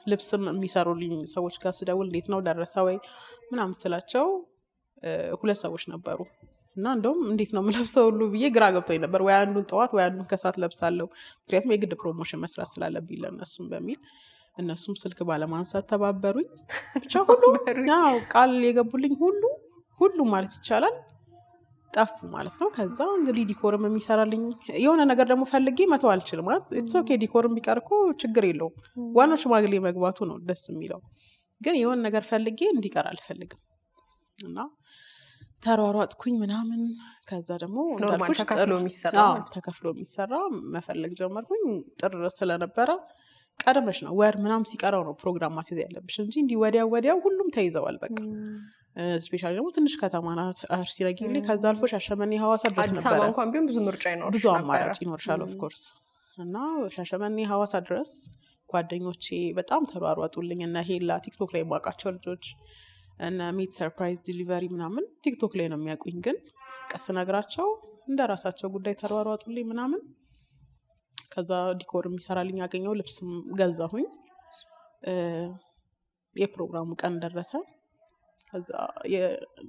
ልብስም የሚሰሩልኝ ሰዎች ጋር ስደውል እንዴት ነው ደረሰ ወይ ምናምን ስላቸው 2 ሰዎች ነበሩ እና እንደውም እንዴት ነው የምለብሰው ሁሉ ብዬ ግራ ገብቶኝ ነበር። ወይ አንዱን ጠዋት ወይ አንዱን ከሰዓት ለብሳለሁ፣ ምክንያቱም የግድ ፕሮሞሽን መስራት ስላለብኝ ለእነሱም በሚል እነሱም ስልክ ባለማንሳት ተባበሩኝ። ብቻ ሁሉም ያው ቃል የገቡልኝ ሁሉም ማለት ይቻላል ጠፉ ማለት ነው። ከዛ እንግዲህ ዲኮርም የሚሰራልኝ የሆነ ነገር ደግሞ ፈልጌ መተው አልችልም ማለት ኢትስ ኦኬ። ዲኮርም ቢቀር እኮ ችግር የለውም፣ ዋናው ሽማግሌ መግባቱ ነው ደስ የሚለው። ግን የሆነ ነገር ፈልጌ እንዲቀር አልፈልግም እና ተሯሯጥኩኝ ምናምን። ከዛ ደግሞ ተከፍሎ የሚሰራ መፈለግ ጀመርኩኝ። ጥር ስለነበረ ቀድመሽ ነው ወር ምናምን ሲቀረው ነው ፕሮግራም ማስያዝ ያለብሽ እንጂ እንዲህ ወዲያው ሁሉም ተይዘዋል በቃ። ስፔሻሊ ደግሞ ትንሽ ከተማ ናት አርሲ ነገሌ። ከዛ አልፎ ሻሸመኔ ሐዋሳ ድረስ ነበረ። እንኳን ቢሆን ብዙ ምርጫ ይኖርሻል፣ ብዙ አማራጭ ይኖርሻል ኦፍኮርስ። እና ሻሸመኔ ሐዋሳ ድረስ ጓደኞቼ በጣም ተሯሯጡልኝ። እና ሄላ ቲክቶክ ላይ የማውቃቸው ልጆች እና ሚት ሰርፕራይዝ ዲሊቨሪ ምናምን ቲክቶክ ላይ ነው የሚያውቁኝ። ግን ቀስ ነግራቸው እንደ ራሳቸው ጉዳይ ተሯሯጡልኝ ምናምን። ከዛ ዲኮር የሚሰራልኝ ያገኘው ልብስም ገዛሁኝ። የፕሮግራሙ ቀን ደረሰ። ከዛ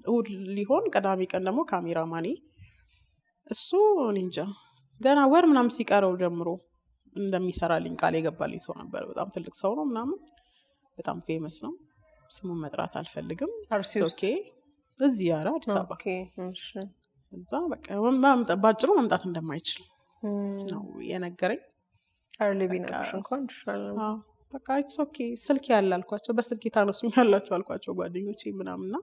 እሑድ ሊሆን ቅዳሜ ቀን ደግሞ ካሜራማኔ እሱ እኔ እንጃ ገና ወር ምናምን ሲቀረው ጀምሮ እንደሚሰራልኝ ቃል የገባልኝ ሰው ነበር። በጣም ትልቅ ሰው ነው ምናምን፣ በጣም ፌመስ ነው። ስሙን መጥራት አልፈልግም። ኦኬ እዚህ ያራ አዲስ አበባ እዛ በቃ ባጭሩ መምጣት እንደማይችል ነው የነገረኝ። በቃ ኢትስ ኦኬ ስልክ ያለ አልኳቸው። በስልክ ታነሱኝ ያላቸው አልኳቸው ጓደኞቼ ምናምንና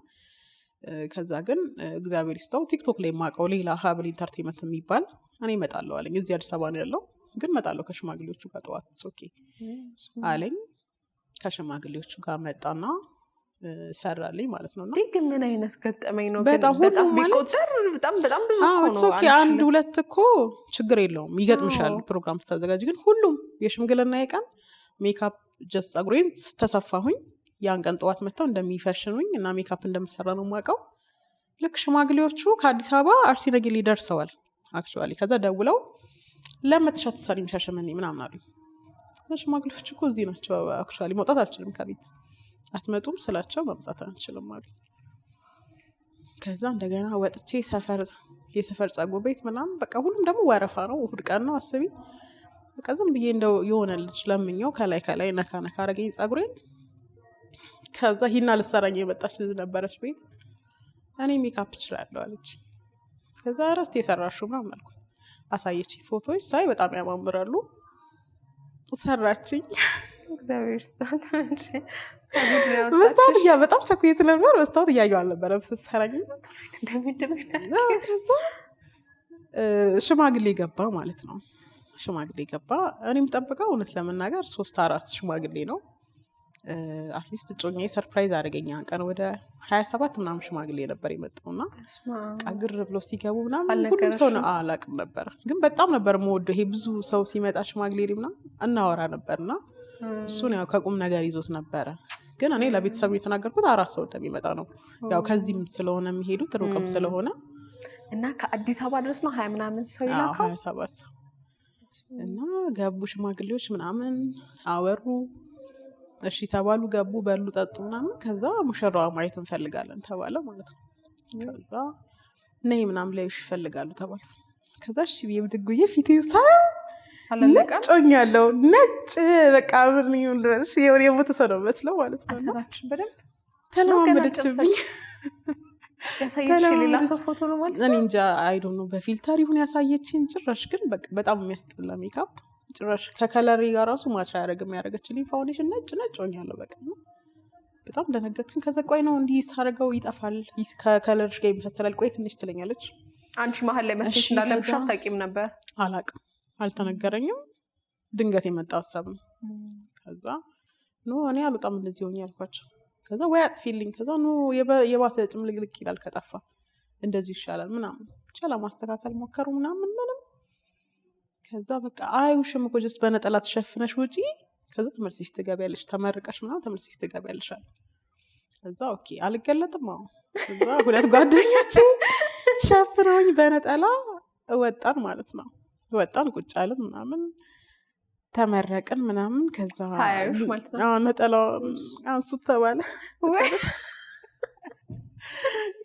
ከዛ ግን እግዚአብሔር ይስጠው ቲክቶክ ላይ የማውቀው ሌላ ሀብል ኢንተርቴንመንት የሚባል እኔ እመጣለሁ አለኝ። እዚህ አዲስ አበባ ነው ያለው፣ ግን እመጣለሁ ከሽማግሌዎቹ ጋር ጠዋት ኢትስ ኦኬ አለኝ። ከሽማግሌዎቹ ጋር መጣና ሰራልኝ ማለት ነው። ግን ምን አይነት ገጠመኝ ነው? በጣም ሁሉ ቢቆጠር በጣም ብዙ ነው። ኦኬ 1-2 እኮ ችግር የለውም ይገጥምሻል ፕሮግራም ስታዘጋጅ። ግን ሁሉም የሽምግልና የቀን ሜካፕ ጀስት ጸጉሬን ተሰፋሁኝ። ያን ቀን ጠዋት መጥተው እንደሚፈሽኑኝ እና ሜካፕ እንደምሰራ ነው የማውቀው። ልክ ሽማግሌዎቹ ከአዲስ አበባ አርሲ ነገሌ ደርሰዋል አክቹዋሊ። ከዛ ደውለው ለመተሻ ተሰሪም ሻሸመኔ ምናምን አሉኝ። ሽማግሌዎቹ እኮ እዚህ ናቸው አክቹዋሊ፣ መውጣት አልችልም ከቤት አትመጡም ስላቸው መምጣት አንችልም አሉ። ከዛ እንደገና ወጥቼ የሰፈር ጸጉር ቤት ምናምን በቃ ሁሉም ደግሞ ወረፋ ነው። እሑድ ቀን ነው አስቢ። በቃ ዝም ብዬ እንደው የሆነ ልጅ ለምኘው ከላይ ነካ አረገኝ ጸጉሬን። ከዛ ሂና ልሰራኝ የመጣች ልጅ ነበረች ቤት። እኔ ሜካፕ እችላለሁ አለች። ከዛ ረስት የሰራሽው ምናምን አልኳት። አሳየች ፎቶዎች ሳይ በጣም ያማምራሉ። ሰራችኝ። እግዚአብሔር ስታት መስታወት በጣም ቸኩዬ ስለነበር መስታወት እያየሁ አልነበረም ስትሰራኝ። ከዛ ሽማግሌ ገባ ማለት ነው። ሽማግሌ ገባ። እኔም ጠብቀው እውነት ለመናገር 3-4 ሽማግሌ ነው። አትሊስት እጮኛዬ ሰርፕራይዝ አደረገኝ። ቀን ወደ 27 ምናምን ሽማግሌ ነበር የመጣውና ቀግር ብሎ ሲገቡ ምናምን ሁሉም ሰው ነው አላውቅም ነበር፣ ግን በጣም ነበር የምወደው። ይሄ ብዙ ሰው ሲመጣ ሽማግሌ ምናምን እናወራ ነበርና እሱን ያው ከቁም ነገር ይዞት ነበረ። ግን እኔ ለቤተሰቡ የተናገርኩት 4 ሰው እንደሚመጣ ነው። ያው ከዚህም ስለሆነ የሚሄዱት ሩቅም ስለሆነ እና ከአዲስ አበባ ድረስ ነው 20 ምናምን ሰው ይላካው 27 ሰው እና ገቡ ሽማግሌዎች ምናምን አወሩ። እሺ ተባሉ፣ ገቡ፣ በሉ፣ ጠጡ ምናምን። ከዛ ሙሽራዋ ማየት እንፈልጋለን ተባለ ማለት ነው። ከዛ ነይ ምናምን ላይሽ ይፈልጋሉ ተባሉ። ከዛ እሺ ብዬ ብድግ ብዬ ፊቴ ነጭ ሆኛለሁ። ነጭ በቃ ምን ይሁንልሽ የሆነ የሞተ ሰው ነው መስለው ማለት ነው። ተለማመደችብኝ። ያሳየች ሌላ ሰው ፎቶ ነው ማለት ነው። እኔ እንጃ አይ ዶንት ኖ በፊልተር ይሁን ያሳየችኝ። ጭራሽ ግን በጣም የሚያስጠላ ሜካፕ ጭራሽ ከከለሪ ጋር ራሱ ማቻ ያደረግም ያደረገችልኝ ፋውንዴሽን ነጭ ሆኛለሁ። በቃ በጣም ደነገጥኩኝ። ከዛ ቆይ ነው እንዲህ ሳደርገው ይጠፋል ከከለርሽ ጋር ይመሳሰላል፣ ቆይ ትንሽ ትለኛለች። አንቺ መሀል ላይ መጥተሽ እንዳለብሽ አታውቂም ነበር? አላውቅም፣ አልተነገረኝም። ድንገት የመጣ ሀሳብ ነው። ከዛ ኖ እኔ አልወጣም እንደዚህ ሆኜ ያልኳቸው። ከዛ ወይ አጥፊልኝ፣ ከዛ ኖ የባሰ ጭምልቅልቅ ይላል ከጠፋ እንደዚህ ይሻላል ምናምን ብቻ ለማስተካከል ሞከሩ ምናምን ምንም። ከዛ በቃ አይውሽም እኮ ጀስት በነጠላ ተሸፍነሽ ውጪ፣ ከዛ ተመልሰሽ ትገቢያለሽ፣ ተመርቀሽ ምናምን ተመልሰሽ ትገቢያለሽ አለ። ከዛ ኦኬ አልገለጥም። አሁን ከዛ ሁለት ጓደኞች ሸፍነውኝ በነጠላ ወጣን ማለት ነው። ወጣን ቁጭ አልን ምናምን ተመረቅን ምናምን። ከዛ ሳያዩሽ ማለት ነው። ነጠላው አንሱት ተባለ።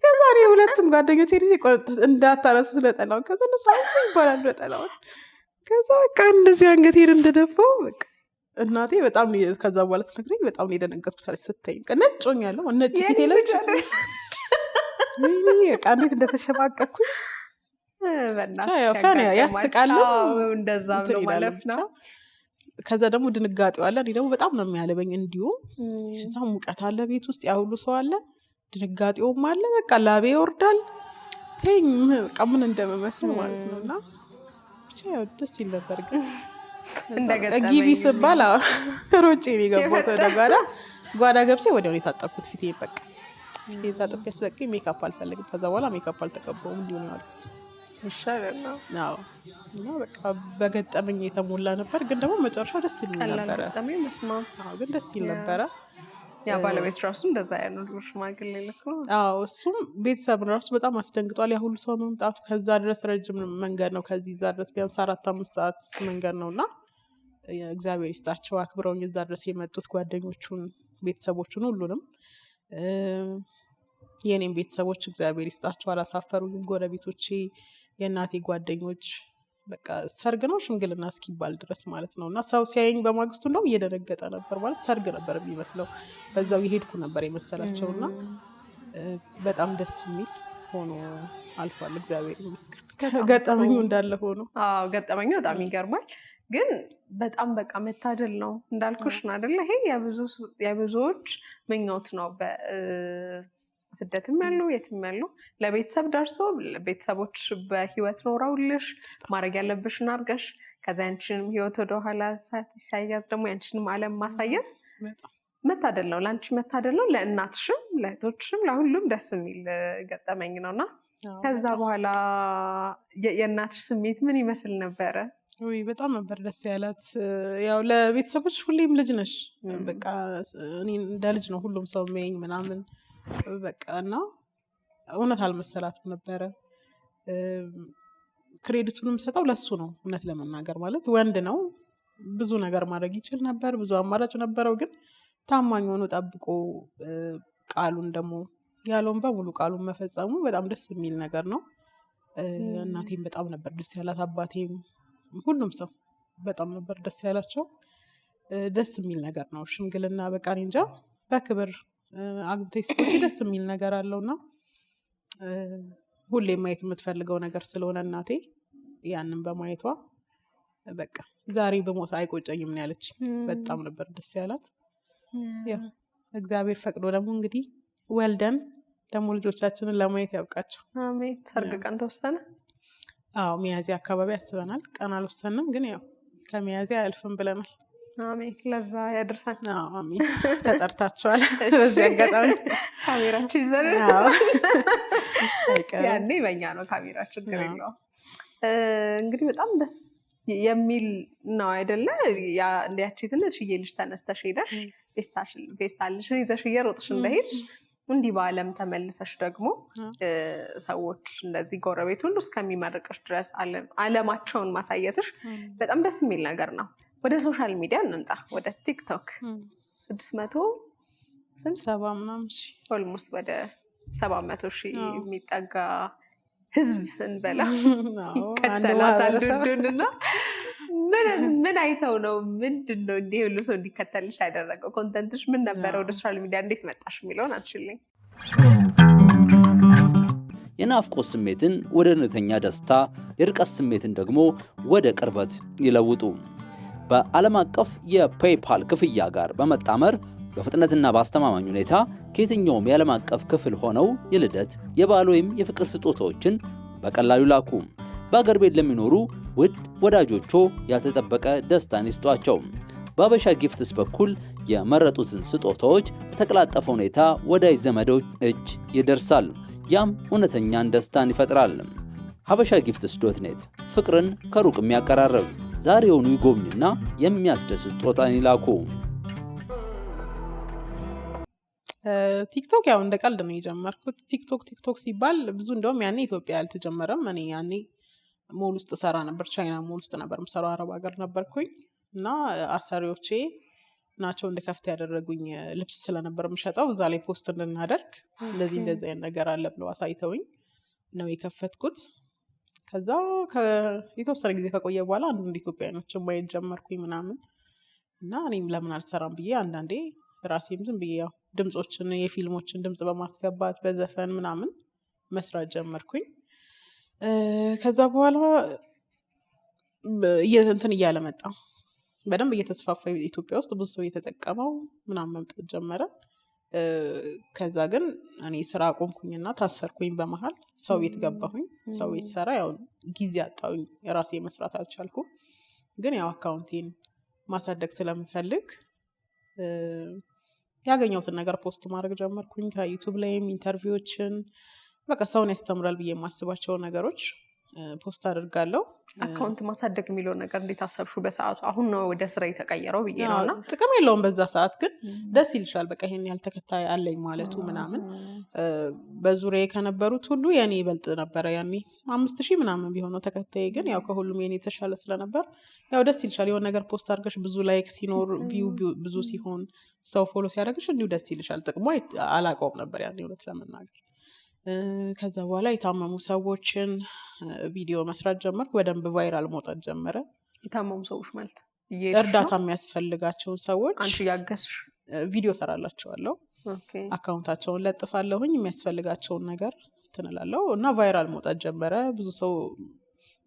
ከዛ እኔ ሁለቱም ጓደኞቼ ልጅ እንዳታነሱት ነጠላውን፣ ከዛ እነሱ አንሱ ይባላል ነጠላውን። ከዛ በቃ እንደዚህ አንገቴን እንደደፋው በቃ እናቴ በጣም ከዛ በኋላ ስትነግረኝ በጣም የደነገጥኩት ስትተኝ ነጭ ሆኛለሁ። ነጭ ፊቴ ለብቻ በቃ እንዴት እንደተሸማቀኩኝ ያስቃል። እንደዛ ብሎ ማለፍ ነው። ከዛ ደግሞ ድንጋጤው አለ። እኔ ደግሞ በጣም ነው የሚያለበኝ እንዲሁ። ከዛ ሙቀት አለ ቤት ውስጥ ያ ሁሉ ሰው አለ፣ ድንጋጤውም አለ። በቃ ላቤ ይወርዳል። ተኝ በቃ ምን እንደምመስል ማለት ነው። እና ብቻ ያው ደስ ይል ነበር። ግን ግቢ ስባል ሮጬ ነው የገባሁት ወደ ጓዳ ገብቼ ወዲያው ነው የታጠብኩት ፊቴ። በቃ ፊቴ ታጥቤ ያስለቅኝ ሜካፕ አልፈልግም። ከዛ በኋላ ሜካፕ አልተቀባውም እንዲሁ ነው ያልኩት። ይሻላል። አዎ እና በቃ በገጠመኝ የተሞላ ነበር። ግን ደግሞ መጨረሻ ደስ ይል ነበረ። አዎ ግን ደስ ይል ነበረ። ያ ባለቤት ራሱ እንደዛ ያለው ሽማግሌ ልክ ነው። አዎ እሱም ቤተሰብን ራሱ በጣም አስደንግጧል። ያ ሁሉ ሰው መምጣቱ፣ ከዛ ድረስ ረጅም መንገድ ነው። ከዚህ እዛ ድረስ ቢያንስ 4-5 ሰዓት መንገድ ነው። እና እግዚአብሔር ይስጣቸው አክብረውኝ እዛ ድረስ የመጡት ጓደኞቹን፣ ቤተሰቦቹን፣ ሁሉንም የኔም ቤተሰቦች እግዚአብሔር ይስጣቸው አላሳፈሩኝም። ጎረቤቶቼ፣ የእናቴ ጓደኞች በቃ ሰርግ ነው ሽምግልና እስኪባል ድረስ ማለት ነው። እና ሰው ሲያየኝ በማግስቱ እንደው እየደነገጠ ነበር። ማለት ሰርግ ነበር የሚመስለው። በዛው የሄድኩ ነበር የመሰላቸው። እና በጣም ደስ የሚል ሆኖ አልፏል። እግዚአብሔር ይመስገን። ገጠመኙ እንዳለ ሆኖ። አዎ ገጠመኙ በጣም ይገርማል። ግን በጣም በቃ መታደል ነው እንዳልኩሽ ነው አይደለ? ይሄ የብዙዎች ምኞት ነው። ስደትም ያሉ የትም ያሉ ለቤተሰብ ደርሶ ቤተሰቦች በህይወት ኖረውልሽ ማድረግ ያለብሽን አድርገሽ ከዛ ያንቺንም ህይወት ወደኋላ ሳይያዝ ደግሞ ያንቺንም ዓለም ማሳየት መታደል ነው። ለአንቺ መታደል ነው፣ ለእናትሽም፣ ለእህቶችሽም፣ ለሁሉም ደስ የሚል ገጠመኝ ነው። እና ከዛ በኋላ የእናትሽ ስሜት ምን ይመስል ነበረ? ውይ በጣም ነበር ደስ ያላት። ያው ለቤተሰቦች ሁሌም ልጅ ነሽ። በቃ እኔ እንደ ልጅ ነው ሁሉም ሰው የሚያየኝ ምናምን በቃ። እና እውነት አልመሰላትም ነበረ። ክሬዲቱንም ሰጠው ለሱ ነው። እውነት ለመናገር ማለት ወንድ ነው፣ ብዙ ነገር ማድረግ ይችል ነበር፣ ብዙ አማራጭ ነበረው። ግን ታማኝ ሆኖ ጠብቆ ቃሉን ደግሞ ያለውን በሙሉ ቃሉን መፈጸሙ በጣም ደስ የሚል ነገር ነው። እናቴም በጣም ነበር ደስ ያላት፣ አባቴም፣ ሁሉም ሰው በጣም ነበር ደስ ያላቸው። ደስ የሚል ነገር ነው ሽምግልና። በቃ እኔ እንጃ በክብር አግብተሽ ስትወጪ ደስ የሚል ነገር አለውና ሁሌ ማየት የምትፈልገው ነገር ስለሆነ እናቴ ያንን በማየቷ በቃ ዛሬ በሞት አይቆጨኝም ነው ያለች። በጣም ነበር ደስ ያላት። ያው እግዚአብሔር ፈቅዶ ደግሞ እንግዲህ ወልደን ደግሞ ልጆቻችንን ለማየት ያብቃቸው። አሜን። ሰርግ ቀን ተወሰነ? አዎ ሚያዝያ አካባቢ ያስበናል። ቀን አልወሰንም፣ ግን ያው ከሚያዝያ አያልፍም ብለናል። አሜን። ለዛ ያደርሳል። አሜን። ተጠርታችኋል። በዚህ አጋጣሚ ካሜራችን ይዘን ያኔ በእኛ ነው ካሜራችን ገረለው። እንግዲህ በጣም ደስ የሚል ነው አይደለ? እንዲያቺ ትንሽዬ ልጅ ተነስተሽ ሄደሽ ፌስታልሽን ይዘሽ እየሮጥሽ እንደሄድሽ እንዲህ በዓለም ተመልሰሽ ደግሞ ሰዎች እንደዚህ ጎረቤት ሁሉ እስከሚመርቅሽ ድረስ ዓለማቸውን ማሳየትሽ በጣም ደስ የሚል ነገር ነው። ወደ ሶሻል ሚዲያ እንምጣ፣ ወደ ቲክቶክ። 600 ስንት 70 ምናምን ሺህ ኦልሞስት ወደ 700,000 የሚጠጋ ህዝብ እንበላ ይከተላታል ዱዱንና ምን አይተው ነው ምንድን ነው እንዲህ ሁሉ ሰው እንዲከተልሽ ያደረገው? ኮንተንትሽ ምን ነበረ? ወደ ሶሻል ሚዲያ እንዴት መጣሽ የሚለውን አልችልኝ። የናፍቆት ስሜትን ወደ እውነተኛ ደስታ፣ የርቀት ስሜትን ደግሞ ወደ ቅርበት ይለውጡ። በዓለም አቀፍ የፔይፓል ክፍያ ጋር በመጣመር በፍጥነትና በአስተማማኝ ሁኔታ ከየትኛውም የዓለም አቀፍ ክፍል ሆነው የልደት፣ የበዓል ወይም የፍቅር ስጦታዎችን በቀላሉ ላኩ። በአገር ቤት ለሚኖሩ ውድ ወዳጆቹ ያልተጠበቀ ደስታን ይስጧቸው። በአበሻ ጊፍትስ በኩል የመረጡትን ስጦታዎች በተቀላጠፈ ሁኔታ ወዳጅ ዘመዶች እጅ ይደርሳል። ያም እውነተኛን ደስታን ይፈጥራል። ሀበሻ ጊፍትስ .net ፍቅርን ከሩቅ የሚያቀራርብ። ዛሬውኑ ይጎብኙና የሚያስደስት ስጦታን ይላኩ። ቲክቶክ ያው እንደ ቀልድ ነው የጀመርኩት። ቲክቶክ ሲባል ብዙ እንደውም ያኔ ኢትዮጵያ ያልተጀመረም። እኔ ያኔ ሞል ውስጥ ሰራ ነበር፣ ቻይና ሞል ውስጥ ነበር የምሰራው፣ አረብ ሀገር ነበርኩኝ እና አሰሪዎቼ ናቸው እንደከፍት ያደረጉኝ። ልብስ ስለነበር የምሸጠው እዛ ላይ ፖስት እንድናደርግ እንደዚህ አይነት ነገር አለ ብለው አሳይተውኝ ነው የከፈትኩት። ከዛ የተወሰነ ጊዜ ከቆየ በኋላ አንድ ኢትዮጵያኖችን ማየት ጀመርኩኝ ምናምን እና እኔም ለምን አልሰራም ብዬ አንዳንዴ ራሴም ዝም ብዬ ያው ድምጾችን የፊልሞችን ድምጽ በማስገባት በዘፈን ምናምን መስራት ጀመርኩኝ። ከዛ በኋላ እንትን እያለ መጣ፣ በደንብ እየተስፋፋ ኢትዮጵያ ውስጥ ብዙ ሰው እየተጠቀመው ምናምን መምጣት ጀመረ። ከዛ ግን እኔ ስራ አቆምኩኝና ታሰርኩኝ። በመሀል ሰው ቤት ገባሁኝ። ሰው ቤት ሰራ ያው ጊዜ አጣሁኝ፣ ራሴ መስራት አልቻልኩም። ግን ያው አካውንቴን ማሳደግ ስለምፈልግ ያገኘሁትን ነገር ፖስት ማድረግ ጀመርኩኝ። ከዩቱብ ላይም ኢንተርቪዎችን በቃ ሰውን ያስተምራል ብዬ የማስባቸው ነገሮች ፖስት አድርጋለሁ። አካውንት ማሳደግ የሚለውን ነገር እንዴት አሰብሹ? በሰዓቱ አሁን ነው ወደ ስራ የተቀየረው ብዬ ነውና ጥቅም የለውም በዛ ሰዓት፣ ግን ደስ ይልሻል። በቃ ይሄን ያህል ተከታይ አለኝ ማለቱ ምናምን። በዙሪያ ከነበሩት ሁሉ የኔ ይበልጥ ነበረ ያኔ 5,000 ምናምን ቢሆነው ተከታይ፣ ግን ያው ከሁሉም የኔ የተሻለ ስለነበር ያው ደስ ይልሻል። የሆነ ነገር ፖስት አድርገሽ ብዙ ላይክ ሲኖር ቪው ብዙ ሲሆን ሰው ፎሎ ሲያደርግሽ እንዲሁ ደስ ይልሻል። ጥቅሙ አላውቀውም ነበር ያኔ እውነት ለመናገር። ከዛ በኋላ የታመሙ ሰዎችን ቪዲዮ መስራት ጀመርኩ። በደንብ ቫይራል መውጣት ጀመረ። የታመሙ ሰዎች ማለት እርዳታ የሚያስፈልጋቸውን ሰዎች አንቺ ያገዝሽ ቪዲዮ ሰራላቸዋለሁ፣ አካውንታቸውን ለጥፋለሁኝ፣ የሚያስፈልጋቸውን ነገር ትንላለሁ እና ቫይራል መውጣት ጀመረ። ብዙ ሰው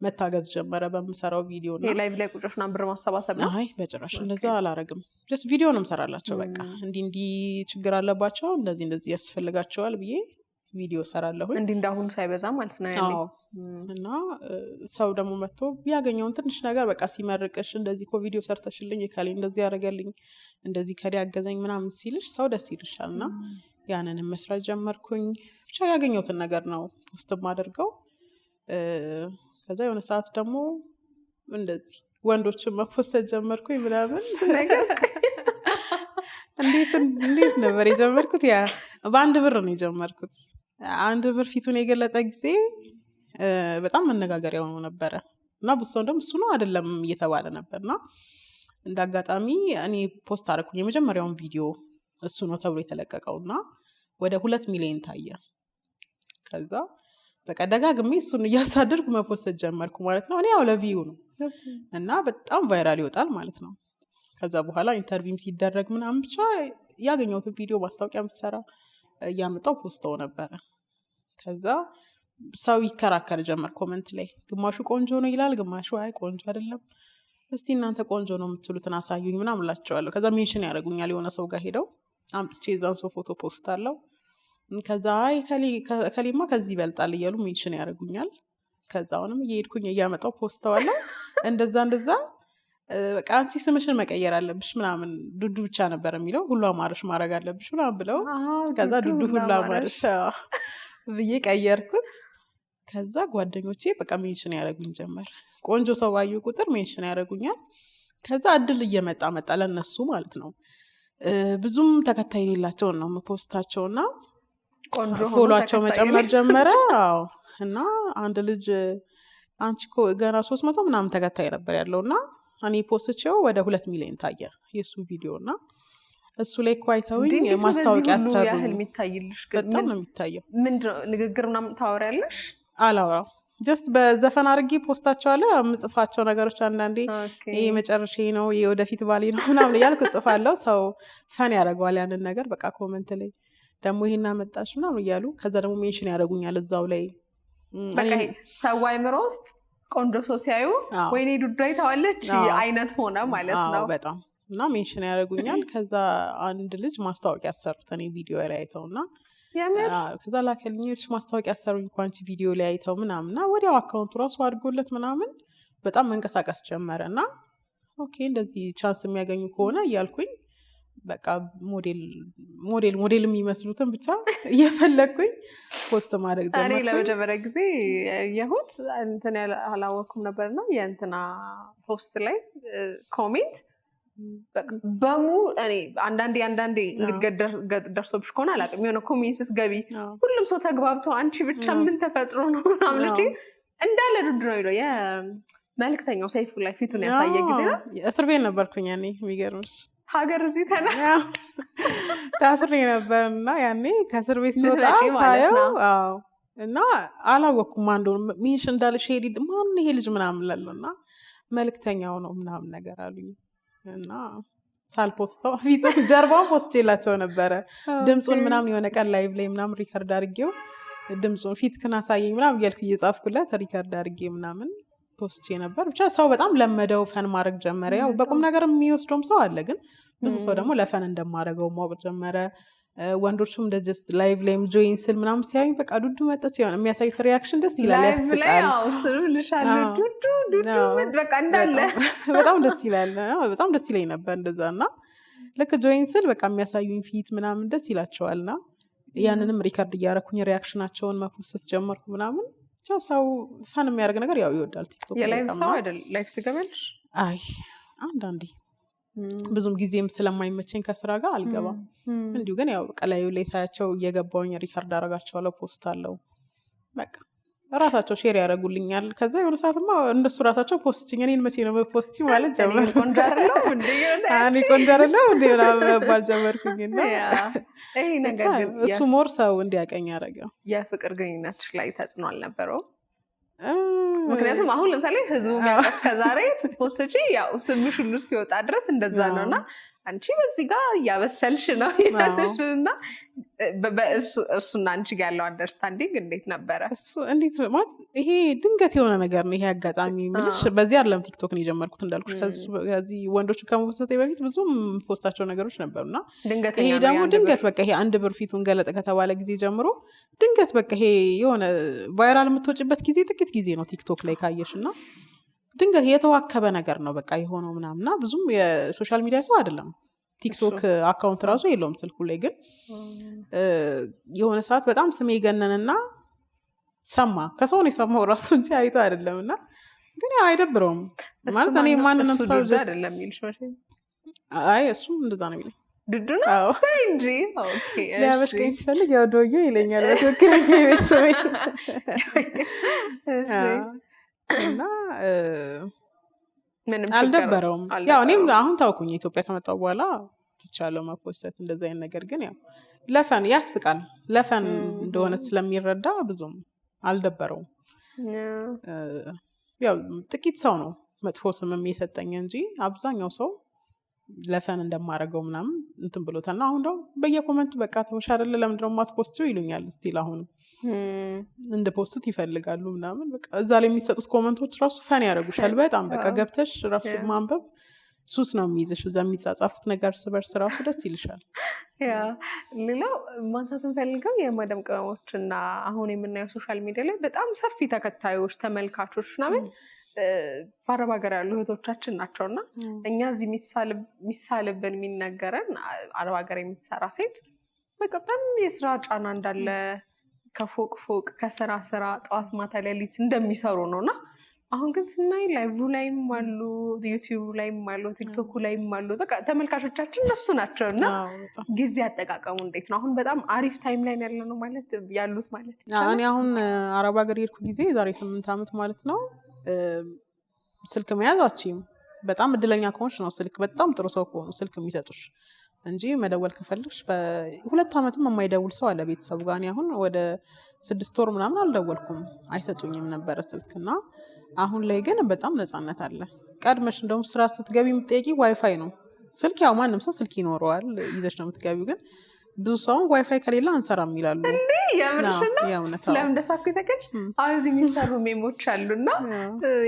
መታገዝ ጀመረ በምሰራው ቪዲዮ እና ላይቭ ላይ ቁጭሽ እና ብር ማሰባሰብ ነው? አይ በጭራሽ እንደዛ አላረግም። ጀስት ቪዲዮ ነው የምሰራላቸው። በቃ እንዲህ ችግር አለባቸው እንደዚህ ያስፈልጋቸዋል ብዬ ቪዲዮ ሰራለሁ። እንዲህ እንዳሁኑ ሳይበዛ ማለት ነው ያኔ። እና ሰው ደግሞ መጥቶ ያገኘውን ትንሽ ነገር በቃ ሲመርቅሽ እንደዚህ እኮ ቪዲዮ ሰርተሽልኝ ካሌ እንደዚህ ያደረገልኝ እንደዚህ ከዲ ያገዘኝ ምናምን ሲልሽ ሰው ደስ ይልሻል። እና ያንንም መስራት ጀመርኩኝ። ብቻ ያገኘሁትን ነገር ነው ፖስት ማደርገው። ከዛ የሆነ ሰዓት ደግሞ እንደዚህ ወንዶችን መፖሰት ጀመርኩኝ ምናምን ነገር። እንዴት ነበር የጀመርኩት? ያ በአንድ ብር ነው የጀመርኩት። አንድ ብር ፊቱን የገለጠ ጊዜ በጣም መነጋገሪያ ሆኖ ነበረ እና ብዙ ሰው እሱ ነው አይደለም እየተባለ ነበር። እና እንደ አጋጣሚ እኔ ፖስት አደረኩኝ የመጀመሪያውን ቪዲዮ እሱ ነው ተብሎ የተለቀቀው እና ወደ 2 ሚሊዮን ታየ። ከዛ በቃ ደጋግሜ እሱን እያሳደርኩ መፖስት ጀመርኩ ማለት ነው። እኔ ያው ለቪዩ ነው እና በጣም ቫይራል ይወጣል ማለት ነው። ከዛ በኋላ ኢንተርቪው ሲደረግ ምናምን ብቻ ያገኘሁትን ቪዲዮ ማስታወቂያ ምሰራ እያመጣው ፖስተው ነበረ። ከዛ ሰው ይከራከር ጀመር ኮመንት ላይ። ግማሹ ቆንጆ ነው ይላል፣ ግማሹ አይ ቆንጆ አይደለም፣ እስቲ እናንተ ቆንጆ ነው የምትሉትን አሳዩኝ ምናምን እላቸዋለሁ። ከዛ ሜንሽን ያደርጉኛል። የሆነ ሰው ጋር ሄደው አምጥቼ የዛን ሰው ፎቶ ፖስት አለው። ከዛ አይ ከሌማ ከዚህ ይበልጣል እያሉ ሜንሽን ያደርጉኛል። ከዛ አሁንም እየሄድኩኝ እያመጣው ፖስተዋለሁ። እንደዛ በቃ አንቺ ስምሽን መቀየር አለብሽ ምናምን፣ ዱዱ ብቻ ነበር የሚለው፣ ሁሉ አማርሽ ማድረግ አለብሽ ምናምን ብለው ከዛ ዱዱ ሁሉ አማርሽ ብዬ ቀየርኩት። ከዛ ጓደኞቼ በቃ ሜንሽን ያደረጉኝ ጀመር። ቆንጆ ሰው ባዩ ቁጥር ሜንሽን ያደረጉኛል። ከዛ እድል እየመጣ ለነሱ ማለት ነው። ብዙም ተከታይ የሌላቸውን ነው ፖስታቸውና ፎሎቸው መጨመር ጀመረ። እና አንድ ልጅ አንቺ እኮ ገና 300 ምናምን ተከታይ ነበር ያለውና እኔ ፖስትቼው ወደ 2 ሚሊዮን ታየ የሱ ቪዲዮ። እና እሱ ላይ እኮ አይተውኝ ማስታወቂያ ሰሩ። ያህል የሚታይልሽ በጣም ነው የሚታየው። ምንድነው ንግግር ምናምን ታወሪያለሽ? አላወራም። ጀስት በዘፈን አድርጌ ፖስታቸዋለሁ። የምጽፋቸው ነገሮች አንዳንዴ ይሄ መጨረሻ ነው ይሄ ወደፊት ባሌ ነው ምናምን እያልኩ እጽፋለሁ። ሰው ፈን ያደርገዋል ያንን ነገር። በቃ ኮመንት ላይ ደግሞ ይሄን አመጣሽ ምናምን እያሉ ከዛ ደግሞ ሜንሽን ያደርጉኛል እዛው ላይ። በቃ ሰው አይምሮ ውስጥ ቆንጆ ሰው ሲያዩ ወይኔ ዱዳ ይታዋለች አይነት ሆነ ማለት ነው። በጣም እና ሜንሽን ያደርጉኛል። ከዛ አንድ ልጅ ማስታወቂያ ያሰሩት እኔ ቪዲዮ ላይ አይተውና ከዛ ላከልኞች ማስታወቂያ ያሰሩኝ እኮ አንቺ ቪዲዮ ላይ አይተው ምናምንና ወዲያው አካውንቱ ራሱ አድርጎለት ምናምን በጣም መንቀሳቀስ ጀመረ። እና ኦኬ እንደዚህ ቻንስ የሚያገኙ ከሆነ እያልኩኝ በቃ ሞዴል የሚመስሉትን ብቻ እየፈለግኩኝ ፖስት ማድረግ ጀመርኩኝ። እኔ ለመጀመሪያ ጊዜ ያሁት እንትን አላወኩም ነበርና የእንትና ፖስት ላይ ኮሜንት በሙ እኔ አንዳንዴ እንግዲህ ደርሶብሽ ከሆነ አላውቅም የሆነ ኮሜንት ስትገቢ ሁሉም ሰው ተግባብቶ አንቺ ብቻ ምን ተፈጥሮ ነው ምናምን እንጂ እንዳለ ዱድ ነው ይለው የመልክተኛው ሰይፉ ላይ ፊቱን ያሳየ ጊዜ ነው። እስር ቤት ነበርኩኝ ያኔ የሚገርምሽ ሀገር እዚህ ታስሬ ነበር እና ያኔ ከእስር ቤት ስወጣ ሳየው እና አላወኩም አንዱ ሚሽ እንዳለሽ ሄድ ማን ይሄ ልጅ ምናምን ላለው እና መልክተኛው ነው ምናምን ነገር አሉኝ። እና ሳልፖስተው ፊቱን ጀርባውን ፖስት የላቸው ነበረ። ድምፁን ምናምን የሆነ ቀን ላይቭ ላይ ምናምን ሪከርድ አድርጌው ድምፁን ፊትክን አሳየኝ ምናምን እያልኩ እየጻፍኩለት ሪከርድ አድርጌ ምናምን ፖስቼ ነበር። ብቻ ሰው በጣም ለመደው፣ ፈን ማድረግ ጀመረ። ያው በቁም ነገር የሚወስደውም ሰው አለ፣ ግን ብዙ ሰው ደግሞ ለፈን እንደማደርገው ማወቅ ጀመረ። ወንዶቹም እንደ ጀስት ላይቭ ላይም ጆይን ስል ምናምን ሲያዩኝ በቃ ዱዱ መጠች ሆነ የሚያሳዩት ሪያክሽን ደስ ይላል፣ ያስቃል። በጣም ደስ ይላል። በጣም ደስ ይለኝ ነበር እንደዛ። እና ልክ ጆይን ስል በቃ የሚያሳዩኝ ፊት ምናምን ደስ ይላቸዋል። እና ያንንም ሪከርድ እያደረኩኝ ሪያክሽናቸውን መፖስት ጀመርኩ ምናምን። ብቻ ሰው ፈን የሚያደርግ ነገር ያው ይወዳል። ቲክቶክ የላይቭ ሰው አይደል? ላይቭ ትገቢያለሽ? አይ አንዳንዴ ብዙም ጊዜም ስለማይመቸኝ ከስራ ጋር አልገባም። እንዲሁ ግን ያው ቀላዩ ላይ ሳያቸው እየገባውኝ ሪካርድ አደርጋቸዋለሁ፣ ፖስት አለው። በቃ ራሳቸው ሼር ያደርጉልኛል። ከዛ የሆነ ሰዓትማ እነሱ ራሳቸው ፖስቲኝ እኔን መቼ ነው ፖስቲ ማለት ጀመር። እኔ ቆንጆ እንዴ ምናምን መባል ጀመርኩኝና እሱ ሞር ሰው እንዲያቀኝ ያደረገው። የፍቅር ግንኙነትሽ ላይ ተጽዕኖ አልነበረው? ምክንያቱም አሁን ለምሳሌ ህዝቡ የሚያውቀው ከዛሬ ስትፖስቺ ያው ስምሽ ሁሉ እስኪወጣ ድረስ እንደዛ ነው። እና አንቺ በዚህ ጋር እያበሰልሽ ነው ይላልሽና እሱና አንቺ ጋር ያለው አንደርስታንዲንግ እንዴት ነበረ? እሱ እንዴት ማለት ይሄ ድንገት የሆነ ነገር ነው። ይሄ አጋጣሚ ምልሽ በዚህ አይደለም ቲክቶክ ነው የጀመርኩት እንዳልኩሽ። ከዚህ ወንዶች ከመፖስቴ በፊት ብዙም ፖስታቸው ነገሮች ነበሩና ይሄ ደግሞ ድንገት በቃ ይሄ አንድ ብር ፊቱን ገለጠ ከተባለ ጊዜ ጀምሮ ድንገት በቃ ይሄ የሆነ ቫይራል የምትወጪበት ጊዜ ጥቂት ጊዜ ነው ቲክቶክ ላይ ካየሽ። እና ድንገት የተዋከበ ነገር ነው በቃ የሆነው ምናምና። ብዙም የሶሻል ሚዲያ ሰው አይደለም። ቲክቶክ አካውንት ራሱ የለውም ስልኩ ላይ። ግን የሆነ ሰዓት በጣም ስሜ ገነንና ሰማ ከሰው ነው የሰማው ራሱ እንጂ አይቶ አይደለም። እና ግን ያው አይደብረውም ማለት እኔ ማንንም ሰው አይደለም ይልሽ ማለት አይ እሱም እንደዛ ነው የሚለኝ። ዱዱ ነው እንጂ ኦኬ ሊያበሽቀኝ ሲፈልግ ያው ዶዮ ይለኛል በትክክለኛ ቤተሰቤ። እና አልደበረውም። ያው እኔም አሁን ታውኩኝ ኢትዮጵያ ከመጣሁ በኋላ ትቻለው መፖስት እንደዛ አይነት ነገር። ግን ያው ለፈን ያስቃል፣ ለፈን እንደሆነ ስለሚረዳ ብዙም አልደበረውም። ያው ጥቂት ሰው ነው መጥፎ ስምም የሰጠኝ እንጂ አብዛኛው ሰው ለፈን እንደማደርገው ምናምን እንትን ብሎታልና አሁን ደግሞ በየኮመንቱ በቃ ተወሽ አይደለ ለምንድን ነው የማትፖስቲው ይሉኛል። ስቲል አሁንም እንደ ፖስት ይፈልጋሉ ምናምን። በቃ እዛ ላይ የሚሰጡት ኮመንቶች ራሱ ፈን ያደርጉሻል በጣም በቃ ገብተሽ ራሱ ማንበብ ሱስ ነው የሚይዝሽ። እዛ የሚጻጻፉት ነገር እርስ በርስ ራሱ ደስ ይልሻል። ሌላው ማንሳት እንፈልገው የማዳም ቅመሞችና አሁን የምናየው ሶሻል ሚዲያ ላይ በጣም ሰፊ ተከታዮች ተመልካቾች ምናምን በአረብ ሀገር ያሉ እህቶቻችን ናቸው። እና እኛ እዚህ የሚሳልብን የሚነገረን አረብ ሀገር የምትሰራ ሴት በቃ በጣም የስራ ጫና እንዳለ ከፎቅ ፎቅ ከስራ ስራ ጠዋት ማታ ሌሊት እንደሚሰሩ ነው። እና አሁን ግን ስናይ ላይቭ ላይም አሉ፣ ዩቲዩብ ላይም አሉ፣ ቲክቶክ ላይም አሉ። በቃ ተመልካቾቻችን እነሱ ናቸው። እና ጊዜ አጠቃቀሙ እንዴት ነው? አሁን በጣም አሪፍ ታይም ላይ ያለ ነው ማለት ያሉት ማለት ነው። እኔ አሁን አረብ ሀገር የሄድኩ ጊዜ ዛሬ 8 ዓመት ማለት ነው። ስልክ መያዝ አትችይም። በጣም እድለኛ ከሆንሽ ነው ስልክ በጣም ጥሩ ሰው ከሆኑ ስልክ የሚሰጡሽ። እንጂ መደወል ከፈልሽ በ2 ዓመትም የማይደውል ሰው አለ ቤተሰቡ ጋር። አሁን ወደ 6 ወር ምናምን አልደወልኩም፣ አይሰጡኝም ነበረ ስልክ እና አሁን ላይ ግን በጣም ነፃነት አለ። ቀድመሽ እንደውም ስራ ስትገቢ የምትጠይቂ ዋይፋይ ነው። ስልክ ያው ማንም ሰው ስልክ ይኖረዋል ይዘሽ ነው የምትገቢው፣ ግን ብዙ ሰውን ዋይፋይ ከሌለ አንሰራም ይላሉ። እንዴ የምርሽና ለምን እንደሳኩ ይተከል አሁን እዚህ የሚሰሩ ሜሞች አሉና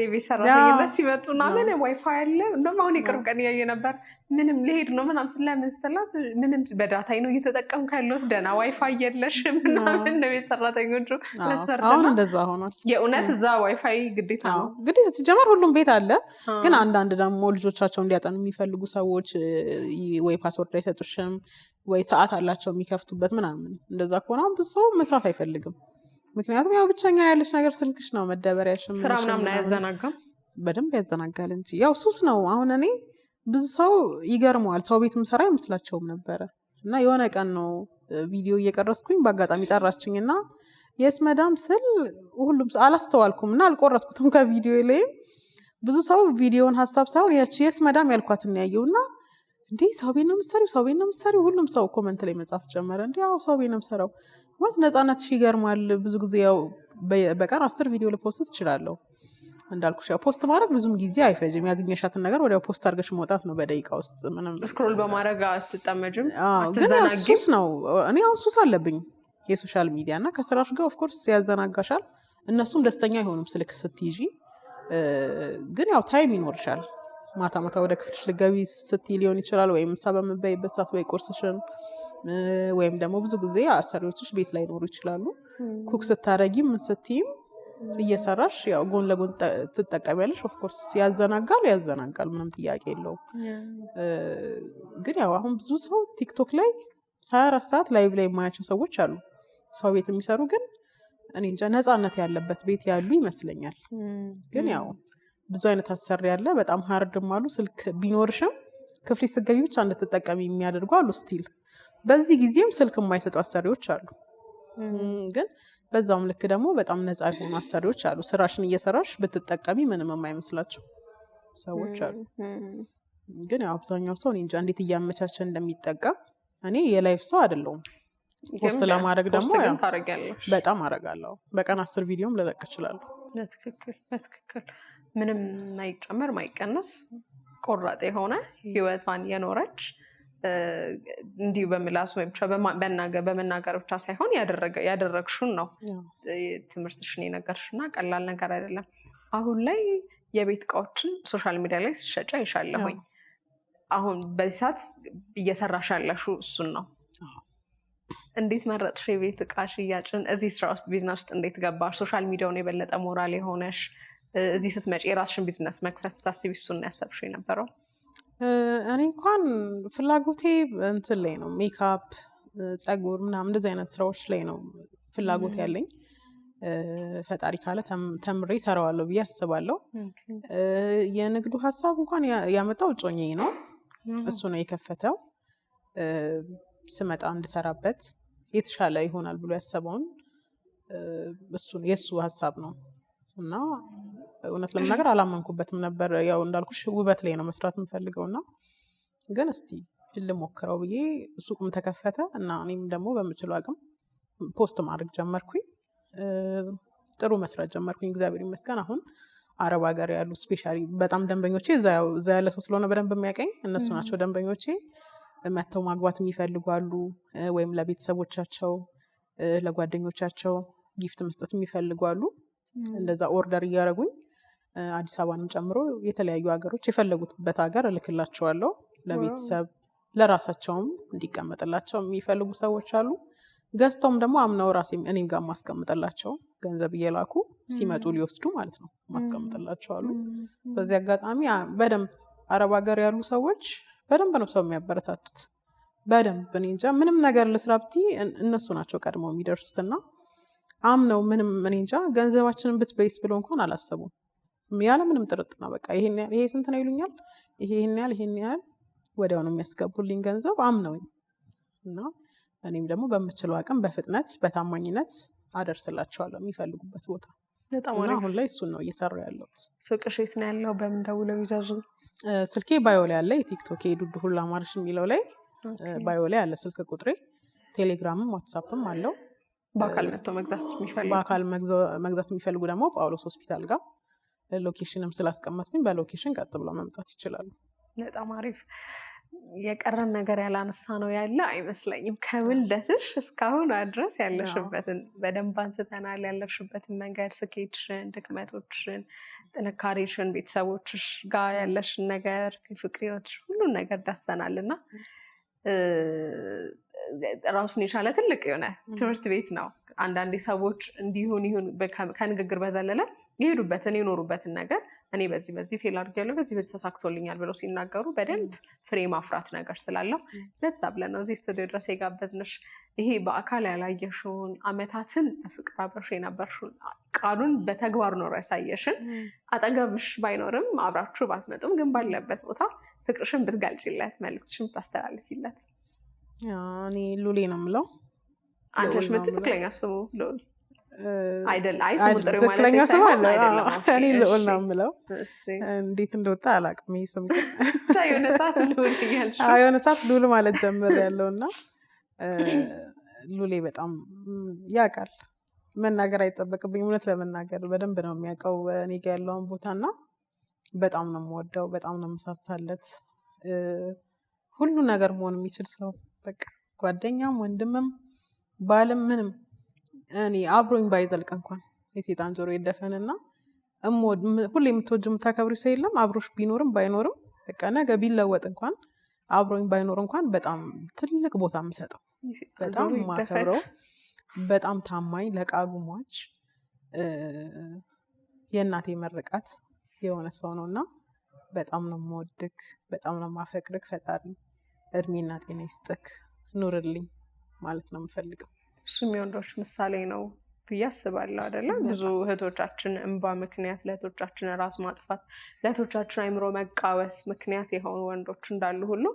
የቤት ሰራተኝነት ሲመጡና ምን ዋይፋይ አለ እንደውም አሁን የቅርብ ቀን እያየ ነበር ምንም ልሄድ ነው ምናምን ስለምን ስትላት ምንም በዳታይ ነው እየተጠቀምኩ ያለሁት ደህና ዋይፋይ የለሽ ምናምን ነው የቤት ሰራተኞቹ መስፈርት ነው። አሁን እንደዛ ሆኗል። የእውነት እዛ ዋይፋይ ግዴታ ነው ግዴታ ሲጀመር ሁሉም ቤት አለ። ግን አንዳንድ ደግሞ ልጆቻቸው እንዲያጠኑ የሚፈልጉ ሰዎች ወይ ፓስወርድ አይሰጡሽም ወይ ሰዓት አላቸው የሚከፍቱበት ምናምን። እንደዛ ከሆነ ብዙ ሰው መስራት አይፈልግም። ምክንያቱም ያው ብቸኛ ያለች ነገር ስልክሽ ነው መደበሪያሽም። ስራ ምናምን አያዘናጋም? በደንብ ያዘናጋል እንጂ ያው ሱስ ነው። አሁን እኔ ብዙ ሰው ይገርመዋል፣ ሰው ቤት ምሰራ አይመስላቸውም ነበረ እና የሆነ ቀን ነው ቪዲዮ እየቀረስኩኝ በአጋጣሚ ጠራችኝ እና የስ መዳም ስል ሁሉም አላስተዋልኩም እና አልቆረጥኩትም ከቪዲዮ ላይ። ብዙ ሰው ቪዲዮን ሀሳብ ሳይሆን ያቺ የስ መዳም ያልኳትን ያየው እና እንዴ ሰው ቤት ነው የምትሰሪው፣ ሰው ቤት ነው የምትሰሪው። ሁሉም ሰው ኮመንት ላይ መጻፍ ጀመረ። እንዴ ያው ሰው ቤት ነው የምሰራው ማለት ነፃነትሽ ይገርማል። ብዙ ጊዜ ያው በቀን 10 ቪዲዮ ልፖስት እችላለሁ እንዳልኩሽ። ያው ፖስት ማድረግ ብዙም ጊዜ አይፈጅም። ያገኘሻትን ነገር ወዲያው ፖስት አድርገሽ መውጣት ነው በደቂቃ ውስጥ። ምንም ስክሮል በማድረግ አትጠመጅም? ግን ሱስ ነው። እኔ አሁን ሱስ አለብኝ የሶሻል ሚዲያ እና ከስራሽ ጋር ኦፍኮርስ ያዘናጋሻል። እነሱም ደስተኛ አይሆኑም ስልክ ስትይዢ። ግን ያው ታይም ይኖርሻል። ማታ ማታ ወደ ክፍልሽ ልገቢ ስትይ ሊሆን ይችላል፣ ወይም ምሳ በምትበይበት ሰዓት ወይ ቁርስሽን፣ ወይም ደግሞ ብዙ ጊዜ አሰሪዎችሽ ቤት ላይ ኖሩ ይችላሉ። ኩክ ስታረጊም ምን ስትይም እየሰራሽ ያው ጎን ለጎን ትጠቀሚያለሽ። ኦፍኮርስ ያዘናጋል፣ ምንም ጥያቄ የለውም። ግን ያው አሁን ብዙ ሰው ቲክቶክ ላይ 24 ሰዓት ላይቭ ላይ የማያቸው ሰዎች አሉ፣ ሰው ቤት የሚሰሩ ግን እኔ እንጃ ነፃነት ያለበት ቤት ያሉ ይመስለኛል። ግን ያው ብዙ አይነት አሰሪ ያለ በጣም ሀርድም አሉ። ስልክ ቢኖርሽም ክፍልሽ ስትገቢ ብቻ እንድትጠቀሚ የሚያደርጉ አሉ ስቲል። በዚህ ጊዜም ስልክ የማይሰጡ አሰሪዎች አሉ። ግን በዛውም ልክ ደግሞ በጣም ነፃ የሆኑ አሰሪዎች አሉ። ስራሽን እየሰራሽ ብትጠቀሚ ምንም የማይመስላቸው ሰዎች አሉ። ግን ያው አብዛኛው ሰው እኔ እንጃ እንዴት እያመቻቸ እንደሚጠቀም። እኔ የላይፍ ሰው አይደለሁም። ፖስት ለማድረግ ደግሞ በጣም አረጋለሁ። በቀን 10 ቪዲዮም ልለቅ እችላለሁ። በትክክል ምንም ማይጨመር ማይቀነስ ቆራጥ የሆነ ህይወቷን የኖረች እንዲሁ በምላስ ወይ ብቻ በመናገር ብቻ ሳይሆን ያደረግሽውን ነው ትምህርትሽን የነገርሽና ቀላል ነገር አይደለም። አሁን ላይ የቤት እቃዎችን ሶሻል ሚዲያ ላይ ሲሸጫ ይሻለሁኝ። አሁን በዚህ ሰዓት እየሰራሽ ያለሽው እሱን ነው። እንዴት መረጥሽ የቤት እቃ ሽያጭን? እዚህ ስራ ውስጥ ቢዝነስ ውስጥ እንዴት ገባሽ? ሶሻል ሚዲያውን የበለጠ ሞራል የሆነሽ እዚህ ስትመጪ የራስሽን ቢዝነስ መክፈት ስታስቢ እሱን ያሰብሽው የነበረው? እኔ እንኳን ፍላጎቴ እንትን ላይ ነው፣ ሜካፕ፣ ፀጉር ምናምን እንደዚህ አይነት ስራዎች ላይ ነው ፍላጎት ያለኝ። ፈጣሪ ካለ ተምሬ እሰራዋለሁ ብዬ አስባለሁ። የንግዱ ሀሳብ እንኳን ያመጣው እጮኛዬ ነው። እሱ ነው የከፈተው። ስመጣ እንድሰራበት የተሻለ ይሆናል ብሎ ያሰበውን የእሱ ሀሳብ ነው እና እውነት ለመናገር አላመንኩበትም ነበር። ያው እንዳልኩሽ ውበት ላይ ነው መስራት የምፈልገው እና ግን እስቲ ልሞክረው ብዬ ሱቁም ተከፈተ እና እኔም ደግሞ በምችለው አቅም ፖስት ማድረግ ጀመርኩኝ። ጥሩ መስራት ጀመርኩኝ፣ እግዚአብሔር ይመስገን። አሁን አረብ ሀገር ያሉ ስፔሻሊ በጣም ደንበኞቼ እዛ ያለ ሰው ስለሆነ በደንብ የሚያቀኝ እነሱ ናቸው ደንበኞቼ። መተው ማግባት የሚፈልጉ አሉ፣ ወይም ለቤተሰቦቻቸው ለጓደኞቻቸው ጊፍት መስጠት የሚፈልጉ አሉ። እንደዛ ኦርደር እያደረጉኝ አዲስ አበባንም ጨምሮ የተለያዩ ሀገሮች የፈለጉበት ሀገር እልክላቸዋለሁ። ለቤተሰብ ለራሳቸውም እንዲቀመጥላቸው የሚፈልጉ ሰዎች አሉ። ገዝተውም ደግሞ አምነው እኔም ጋር ማስቀምጥላቸው ገንዘብ እየላኩ ሲመጡ ሊወስዱ ማለት ነው ማስቀምጥላቸው አሉ። በዚህ አጋጣሚ በደንብ አረብ ሀገር ያሉ ሰዎች በደንብ ነው ሰው የሚያበረታቱት። በደንብ እኔ እንጃ ምንም ነገር ልስራ ብትይ እነሱ ናቸው ቀድመው የሚደርሱትና አምነው ምንም እኔ እንጃ ገንዘባችንን ብትበይስ ብለው እንኳን አላሰቡም። ያለ ምንም ጥርጥር ነው በቃ ይሄ ስንት ነው ይሉኛል፣ ይሄን ያህል ወዲያው ነው የሚያስገቡልኝ ገንዘብ አምነው እና እኔም ደግሞ በምችለው አቅም በፍጥነት በታማኝነት አደርስላቸዋለሁ የሚፈልጉበት ቦታ። እና አሁን ላይ እሱን ነው እየሰራሁ ያለሁት። ሱቅሽ የት ነው ያለው? በምን ደውለው ይዘዙ? ስልኬ ባዮ ላይ ያለ የቲክቶክ ዱዱ ሁላ ማርሽ የሚለው ላይ ባዮ ላይ ያለ ስልክ ቁጥሬ፣ ቴሌግራምም ዋትሳፕም አለው። በአካል መጥቶ መግዛት የሚፈልጉ ደግሞ ጳውሎስ ሆስፒታል ጋር ሎኬሽንም ስላስቀመጥኩኝ በሎኬሽን ቀጥ ብለው መምጣት ይችላሉ። በጣም አሪፍ። የቀረን ነገር ያላነሳ ነው ያለ አይመስለኝም። ከውልደትሽ እስካሁን ድረስ ያለሽበትን በደንብ አንስተናል። ያለሽበትን መንገድ፣ ስኬትሽን፣ ድክመቶችሽን፣ ጥንካሬሽን፣ ቤተሰቦችሽ ጋር ያለሽን ነገር፣ ፍቅር ህይወትሽ፣ ሁሉን ነገር ዳሰናል እና ራሱን የቻለ ትልቅ የሆነ ትምህርት ቤት ነው። አንዳንዴ ሰዎች እንዲሁን ይሁን ከንግግር በዘለለ የሄዱበትን የኖሩበትን ነገር እኔ በዚህ ፌል አድርጌያለሁ፣ በዚህ ተሳክቶልኛል ብለው ሲናገሩ በደንብ ፍሬ ማፍራት ነገር ስላለው ለዛ ብለን ነው እዚህ ስቱዲዮ ድረስ የጋበዝንሽ። ይሄ በአካል ያላየሽውን አመታትን በፍቅር አብረሽ የነበርሽውን ቃሉን በተግባር ኖሮ ያሳየሽን አጠገብሽ ባይኖርም አብራችሁ ባትመጡም ግን ባለበት ቦታ ፍቅርሽን ብትገልጪለት፣ መልዕክትሽን ብታስተላልፊለት። እኔ ሉሌ ነው የምለው። አንቺስ ትክክለኛ ስሙ ሉል አይደለም? አይ ትክክለኛ ስሙ አይደለም። እኔ ልዑል ነው የምለው። እንዴት እንደወጣ አላውቅም። ይሄ ስም የሆነ ሰዓት ሉል ማለት ጀምሬያለሁ እና ሉሌ በጣም ያውቃል። መናገር አይጠበቅብኝም። እውነት ለመናገር በደንብ ነው የሚያውቀው እኔ ጋ ያለውን ቦታ እና በጣም ነው የምወደው፣ በጣም ነው የምሳሳለት። ሁሉ ነገር መሆን የሚችል ሰው በቃ ጓደኛም፣ ወንድምም፣ ባልም ምንም እኔ አብሮኝ ባይዘልቅ እንኳን የሴጣን ጆሮ ይደፈንና ሁሌ የምትወጂው የምታከብሪው ሰው የለም። አብሮሽ ቢኖርም ባይኖርም በቃ ነገ ቢለወጥ እንኳን አብሮኝ ባይኖር እንኳን በጣም ትልቅ ቦታ የምሰጠው፣ በጣም የማከብረው፣ በጣም ታማኝ፣ ለቃሉ ሟች፣ የእናቴ መርቃት የሆነ ሰው ነው እና በጣም ነው የምወድክ፣ በጣም ነው የማፈቅርክ። ፈጣሪ እድሜና ጤና ይስጥክ፣ ኑርልኝ ማለት ነው የምፈልገው። እሱም የወንዶች ምሳሌ ነው ብዬ አስባለሁ አይደለም? ብዙ እህቶቻችን እንባ ምክንያት፣ ለእህቶቻችን ራስ ማጥፋት፣ ለእህቶቻችን አይምሮ መቃወስ ምክንያት የሆኑ ወንዶች እንዳሉ ሁሉ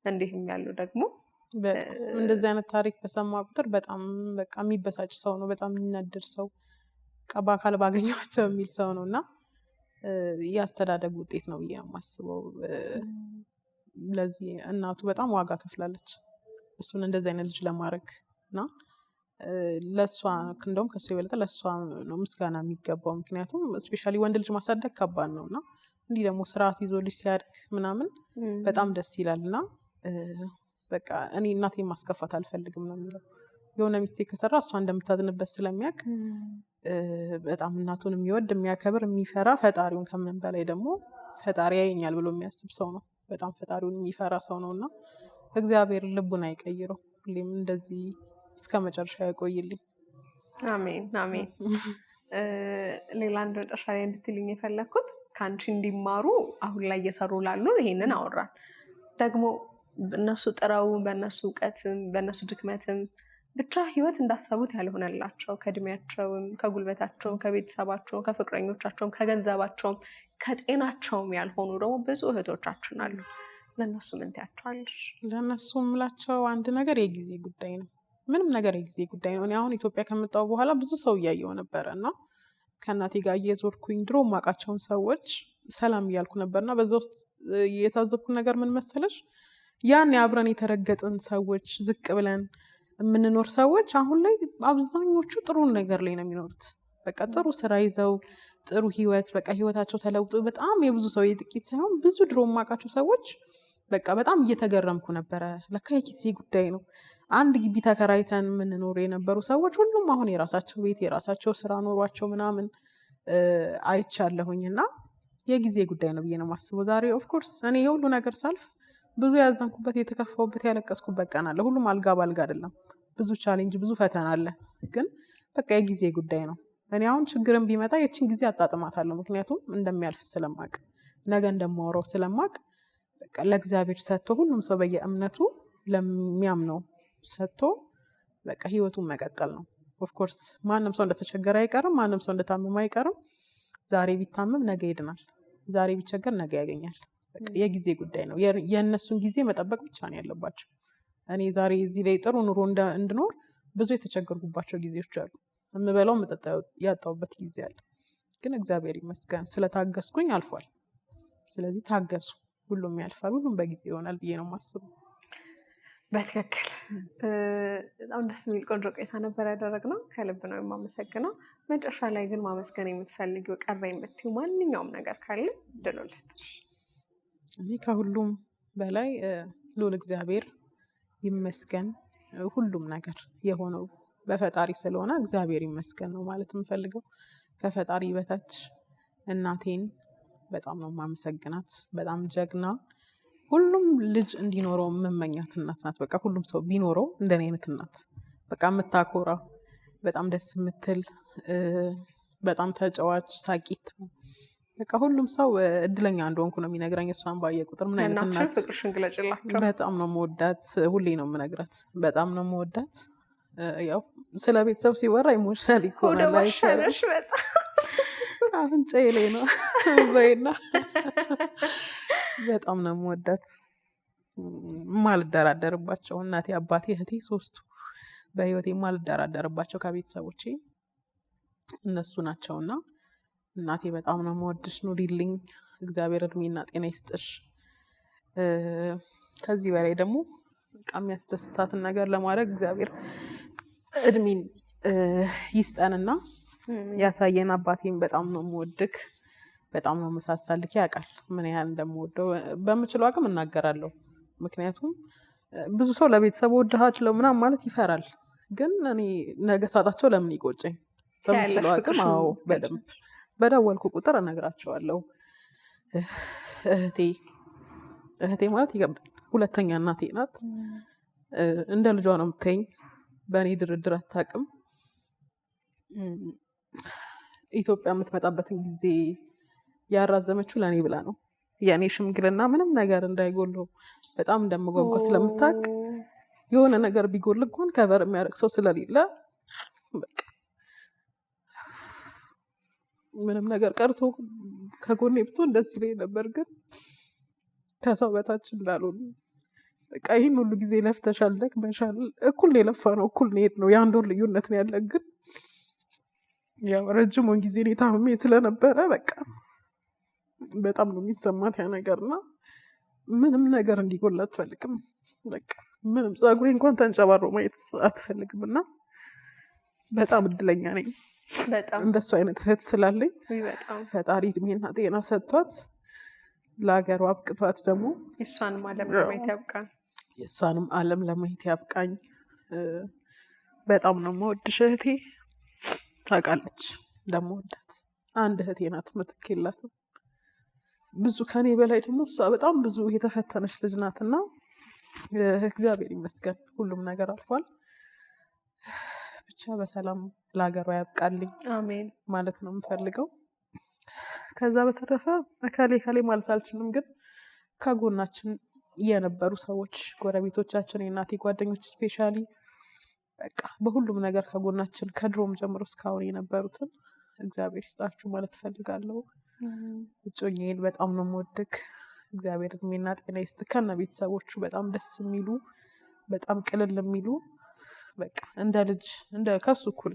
እንዲህም ያሉ ደግሞ እንደዚህ አይነት ታሪክ በሰማ ቁጥር በጣም በቃ የሚበሳጭ ሰው ነው፣ በጣም የሚናደድ ሰው፣ በአካል ባገኘኋቸው የሚል ሰው ነው እና የአስተዳደግ ውጤት ነው ብዬ ነው የማስበው። ለዚህ እናቱ በጣም ዋጋ ከፍላለች እሱን እንደዚህ አይነት ልጅ ለማድረግ እና ለእሷ እንደውም ከሱ የበለጠ ለእሷ ነው ምስጋና የሚገባው። ምክንያቱም ስፔሻሊ ወንድ ልጅ ማሳደግ ከባድ ነው እና እንዲህ ደግሞ ስርዓት ይዞ ልጅ ሲያድግ ምናምን በጣም ደስ ይላል እና በቃ እኔ እናቴን ማስከፋት አልፈልግም ነው የሚለው። የሆነ ሚስቴክ ከሰራ እሷ እንደምታዝንበት ስለሚያውቅ በጣም እናቱን የሚወድ የሚያከብር የሚፈራ ፈጣሪውን ከምንም በላይ ደግሞ ፈጣሪ ያየኛል ብሎ የሚያስብ ሰው ነው። በጣም ፈጣሪውን የሚፈራ ሰው ነው እና እግዚአብሔር ልቡን አይቀይረው፣ ሁሌም እንደዚህ እስከ መጨረሻ ያቆይልኝ። አሜን አሜን። ሌላ አንድ መጨረሻ ላይ እንድትልኝ የፈለግኩት ከአንቺ እንዲማሩ አሁን ላይ እየሰሩ ላሉ ይሄንን አወራን ደግሞ እነሱ ጥረው በእነሱ እውቀትም በእነሱ ድክመትም ብቻ ህይወት እንዳሰቡት ያልሆነላቸው ከእድሜያቸውም ከጉልበታቸውም ከቤተሰባቸውም ከፍቅረኞቻቸውም ከገንዘባቸውም ከጤናቸውም ያልሆኑ ደግሞ ብዙ እህቶቻችን አሉ። ለእነሱ ምን ትያቸዋለሽ? ለእነሱ የምላቸው አንድ ነገር የጊዜ ጉዳይ ነው። ምንም ነገር የጊዜ ጉዳይ ነው። እኔ አሁን ኢትዮጵያ ከመጣሁ በኋላ ብዙ ሰው እያየው ነበረ እና ከእናቴ ጋር እየዞርኩኝ ድሮ የማውቃቸውን ሰዎች ሰላም እያልኩ ነበርና በዛ ውስጥ የታዘብኩት ነገር ምን መሰለሽ? ያን አብረን የተረገጥን ሰዎች ዝቅ ብለን የምንኖር ሰዎች አሁን ላይ አብዛኞቹ ጥሩ ነገር ላይ ነው የሚኖሩት። በቃ ጥሩ ስራ ይዘው ጥሩ ህይወት፣ በቃ ህይወታቸው ተለውጦ በጣም የብዙ ሰው የጥቂት ሳይሆን ብዙ ድሮ የማውቃቸው ሰዎች በቃ በጣም እየተገረምኩ ነበረ። ለካ የጊዜ ጉዳይ ነው። አንድ ግቢ ተከራይተን የምንኖር የነበሩ ሰዎች ሁሉም አሁን የራሳቸው ቤት የራሳቸው ስራ ኖሯቸው ምናምን አይቻለሁኝ እና የጊዜ ጉዳይ ነው ብዬ ነው የማስበው። ዛሬ ኦፍኮርስ እኔ የሁሉ ነገር ሳልፍ ብዙ ያዘንኩበት የተከፋውበት ያለቀስኩበት ቀን አለ። ሁሉም አልጋ ባልጋ አይደለም። ብዙ ቻሌንጅ ብዙ ፈተና አለ። ግን በቃ የጊዜ ጉዳይ ነው። እኔ አሁን ችግርን ቢመጣ የችን ጊዜ አጣጥማታለሁ። ምክንያቱም እንደሚያልፍ ስለማቅ ነገ እንደማወራው ስለማቅ በቃ ለእግዚአብሔር ሰጥቶ ሁሉም ሰው በየእምነቱ ለሚያምነው ሰጥቶ በቃ ህይወቱን መቀጠል ነው። ኦፍኮርስ ማንም ሰው እንደተቸገረ አይቀርም። ማንም ሰው እንደታመመ አይቀርም። ዛሬ ቢታመም ነገ ይድናል። ዛሬ ቢቸገር ነገ ያገኛል። የጊዜ ጉዳይ ነው። የእነሱን ጊዜ መጠበቅ ብቻ ነው ያለባቸው። እኔ ዛሬ እዚህ ላይ ጥሩ ኑሮ እንድኖር ብዙ የተቸገርኩባቸው ጊዜዎች አሉ። የምበላው መጠጣ ያጣሁበት ጊዜ አለ። ግን እግዚአብሔር ይመስገን ስለታገስኩኝ አልፏል። ስለዚህ ታገሱ፣ ሁሉም ያልፋል፣ ሁሉም በጊዜ ይሆናል ብዬ ነው የማስበው። በትክክል በጣም ደስ የሚል ቆንጆ ቆይታ ነበር ያደረግነው። ከልብ ነው የማመሰግነው። መጨረሻ ላይ ግን ማመስገን የምትፈልጊው ቀረ የምትይው ማንኛውም ነገር ካለ ድሎ ልስጥሽ። እኔ ከሁሉም በላይ ልዑል እግዚአብሔር ይመስገን። ሁሉም ነገር የሆነው በፈጣሪ ስለሆነ እግዚአብሔር ይመስገን ነው ማለት የምፈልገው። ከፈጣሪ በታች እናቴን በጣም ነው የማመሰግናት። በጣም ጀግና፣ ሁሉም ልጅ እንዲኖረው የምመኛት እናት ናት። በቃ ሁሉም ሰው ቢኖረው እንደኔ አይነት እናት በቃ የምታኮራ፣ በጣም ደስ የምትል፣ በጣም ተጫዋች፣ ሳቂት። በቃ ሁሉም ሰው እድለኛ እንደሆንኩ ነው የሚነግረኝ። እሷን ባየ ቁጥር ምን አይነት እናት። ፍቅርሽን ግለጭላቸው። በጣም ነው የምወዳት። ሁሌ ነው የምነግራት። በጣም ነው የምወዳት። ያው ስለ ቤተሰብ ሲወራ ኢሞሽናል ይኮናል። አይሻልሽ? በጣም አፍንጫዬ ላይ ነው በይና በጣም ነው የምወዳት። ማልደራደርባቸው እናቴ፣ አባቴ፣ እህቴ ሶስቱ በህይወቴ ማልደራደርባቸው ከቤተሰቦቼ እነሱ ናቸውና እናቴ በጣም ነው የምወድሽ። ኑሪልኝ። እግዚአብሔር እድሜና ጤና ይስጥሽ። ከዚህ በላይ ደግሞ በቃ የሚያስደስታትን ነገር ለማድረግ እግዚአብሔር እድሜን ይስጠንና ያሳየን። አባቴን በጣም ነው የምወድክ፣ በጣም ነው መሳሳልክ። ያውቃል ምን ያህል እንደምወደው። በምችለው አቅም እናገራለሁ። ምክንያቱም ብዙ ሰው ለቤተሰብ ወድሃቸው ምናምን ማለት ይፈራል። ግን እኔ ነገ ሳጣቸው ለምን ይቆጨኝ? በምችለው አቅም አዎ፣ በደንብ በደወልኩ ቁጥር እነግራቸዋለሁ። እህቴ ማለት ይከብዳል። ሁለተኛ እናቴ ናት። እንደ ልጇ ነው የምታይኝ። በእኔ ድርድር አታውቅም። ኢትዮጵያ የምትመጣበትን ጊዜ ያራዘመችው ለእኔ ብላ ነው። የእኔ ሽምግልና ምንም ነገር እንዳይጎለው በጣም እንደምጓጓ ስለምታውቅ የሆነ ነገር ቢጎል እንኳን ከቨር የሚያደርግ ሰው ስለሌለ በቃ ምንም ነገር ቀርቶ ከጎኔ ብትሆን ደስ ይለኝ ነበር። ግን ከሰው በታች እንዳልሆን በቃ ይህን ሁሉ ጊዜ ለፍተሻል፣ ደክመሻል። እኩል የለፋ ነው፣ እኩል ሄድ ነው። የአንድ ወር ልዩነት ነው ያለን። ግን ያው ረጅሙን ጊዜ እኔ ታምሜ ስለነበረ በቃ በጣም ነው የሚሰማት ያ ነገርና ምንም ነገር እንዲጎላ አትፈልግም። በቃ ምንም ፀጉሬ እንኳን ተንጨባሮ ማየት አትፈልግም። እና በጣም እድለኛ ነኝ እንደሱ አይነት እህት ስላለኝ። ፈጣሪ እድሜና ጤና ሰጥቷት ለሀገሯ አብቅቷት ደግሞ የእሷንም ዓለም ለማየት ያብቃኝ። የእሷንም ዓለም ለማየት ያብቃኝ። በጣም ነው የምወድሽ እህቴ። ታውቃለች እንደምወዳት። አንድ እህቴ ናት፣ ምትክ የላትም። ብዙ ከኔ በላይ ደግሞ እሷ በጣም ብዙ የተፈተነች ልጅ ናትና እግዚአብሔር ይመስገን ሁሉም ነገር አልፏል። ብቻ በሰላም ለሀገሯ ያብቃልኝ አሜን ማለት ነው የምፈልገው። ከዛ በተረፈ ከሌ ማለት አልችልም። ግን ከጎናችን የነበሩ ሰዎች፣ ጎረቤቶቻችን፣ የእናቴ ጓደኞች ስፔሻሊ በቃ በሁሉም ነገር ከጎናችን ከድሮም ጀምሮ እስካሁን የነበሩትን እግዚአብሔር ይስጣችሁ ማለት እፈልጋለሁ። እጮኛዬን በጣም ነው የምወድክ። እግዚአብሔር እድሜና ጤና ይስጥ። ከነ ቤተሰቦቹ በጣም ደስ የሚሉ፣ በጣም ቅልል የሚሉ በቃ እንደ ልጅ ከሱ እኩል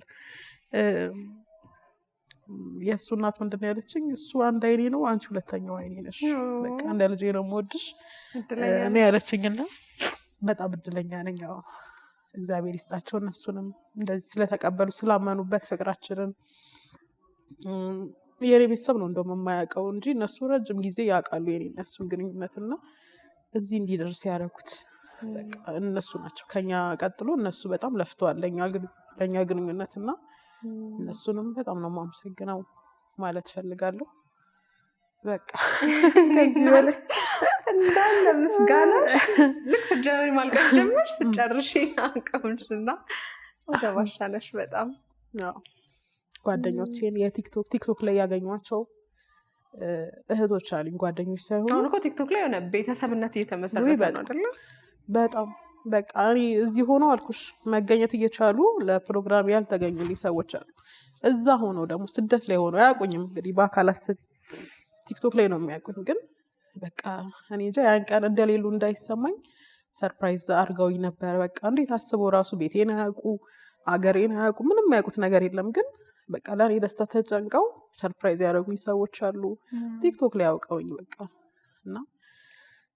የእሱ እናት ምንድን ነው ያለችኝ? እሱ አንድ አይኔ ነው፣ አንቺ ሁለተኛው አይኔ ነሽ። በቃ እንደ ልጄ ነው የምወድሽ እኔ ያለችኝና በጣም እድለኛ ነኝ። እግዚአብሔር ይስጣቸው እነሱንም እንደዚህ ስለተቀበሉ ስላመኑበት ፍቅራችንን። የኔ ቤተሰብ ነው እንደውም የማያውቀው እንጂ እነሱ ረጅም ጊዜ ያውቃሉ የኔ እነሱን ግንኙነትና እዚህ እንዲደርስ ያደረጉት እነሱ ናቸው። ከኛ ቀጥሎ እነሱ በጣም ለፍተዋል ለእኛ ግንኙነትና እነሱንም በጣም ነው የማመሰግነው ማለት ፈልጋለሁ። በቃ ከዚህ በላይ እንዳለ ምስጋና ልክ ስትጀምሪ ማልቀስ ጀመርሽ፣ ስትጨርሺ አቀምሽና ወደ ባሻለሽ። በጣም ጓደኞቼን ቲክቶክ ላይ ያገኟቸው እህቶች አሉኝ፣ ጓደኞች ሳይሆኑ። አሁን እኮ ቲክቶክ ላይ የሆነ ቤተሰብነት እየተመሰረተ ነው አይደለ? በጣም በቃ እኔ እዚህ ሆነው አልኩሽ መገኘት እየቻሉ ለፕሮግራም ያልተገኙልኝ ሰዎች አሉ። እዛ ሆነው ደግሞ ስደት ላይ ሆነው አያውቁኝም። እንግዲህ በአካል አስብ ቲክቶክ ላይ ነው የሚያውቁኝ። ግን በቃ እኔ እንጃ ያን ቀን እንደሌሉ እንዳይሰማኝ ሰርፕራይዝ አድርገውኝ ነበር። በቃ እንዴት አስበው ራሱ ቤቴን አያውቁ፣ አገሬን አያውቁ፣ ምንም ያውቁት ነገር የለም። ግን በቃ ለእኔ ደስታ ተጨንቀው ሰርፕራይዝ ያደረጉኝ ሰዎች አሉ ቲክቶክ ላይ ያውቀውኝ። በቃ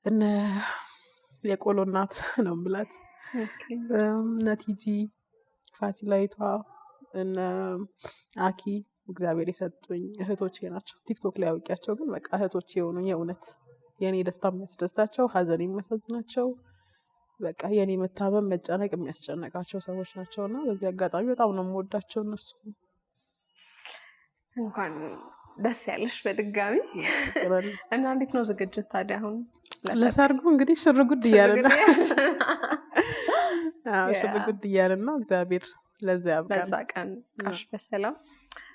እና የቆሎ እናት ነው ብላት ነቲጂ ፋሲላይቷ እነ አኪ እግዚአብሔር የሰጡኝ እህቶቼ ናቸው። ቲክቶክ ላይ አውቂያቸው ግን በቃ እህቶቼ የሆኑኝ የእውነት የኔ ደስታ የሚያስደስታቸው ሀዘን የሚያሳዝናቸው በቃ የኔ መታመም መጨነቅ የሚያስጨነቃቸው ሰዎች ናቸው እና በዚህ አጋጣሚ በጣም ነው የምወዳቸው እነሱ። እንኳን ደስ ያለሽ በድጋሚ እና እንዴት ነው ዝግጅት ታዲያ አሁን ለሰርጉ? እንግዲህ ሽርጉድ እያልን ነው ሽርጉድ እያልን ነው። እግዚአብሔር ለዚያ ያብቃን። ለዛ ቀን ቃሽ በሰላም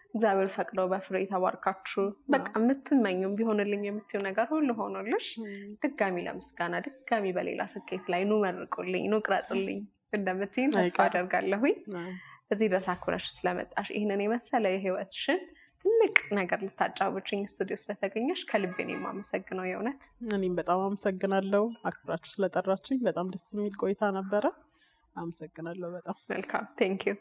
እግዚአብሔር ፈቅደው በፍሬ ተባርካችሁ በቃ የምትመኙም ቢሆንልኝ የምትይው ነገር ሁሉ ሆኖልሽ ድጋሚ ለምስጋና ድጋሚ በሌላ ስኬት ላይ ኑ መርቁልኝ ኑ ቅረጹልኝ እንደምትይኝ ተስፋ አደርጋለሁኝ። እዚህ ድረስ አክብረሽ ስለመጣሽ ይህንን የመሰለ የህይወትሽን ትልቅ ነገር ልታጫውችኝ ስቱዲዮ ስለተገኘሽ ከልቤ ነው የማመሰግነው። የእውነት እኔም በጣም አመሰግናለሁ አክብራችሁ ስለጠራችሁኝ። በጣም ደስ የሚል ቆይታ ነበረ። አመሰግናለሁ በጣም። መልካም ቴንክ ዩ።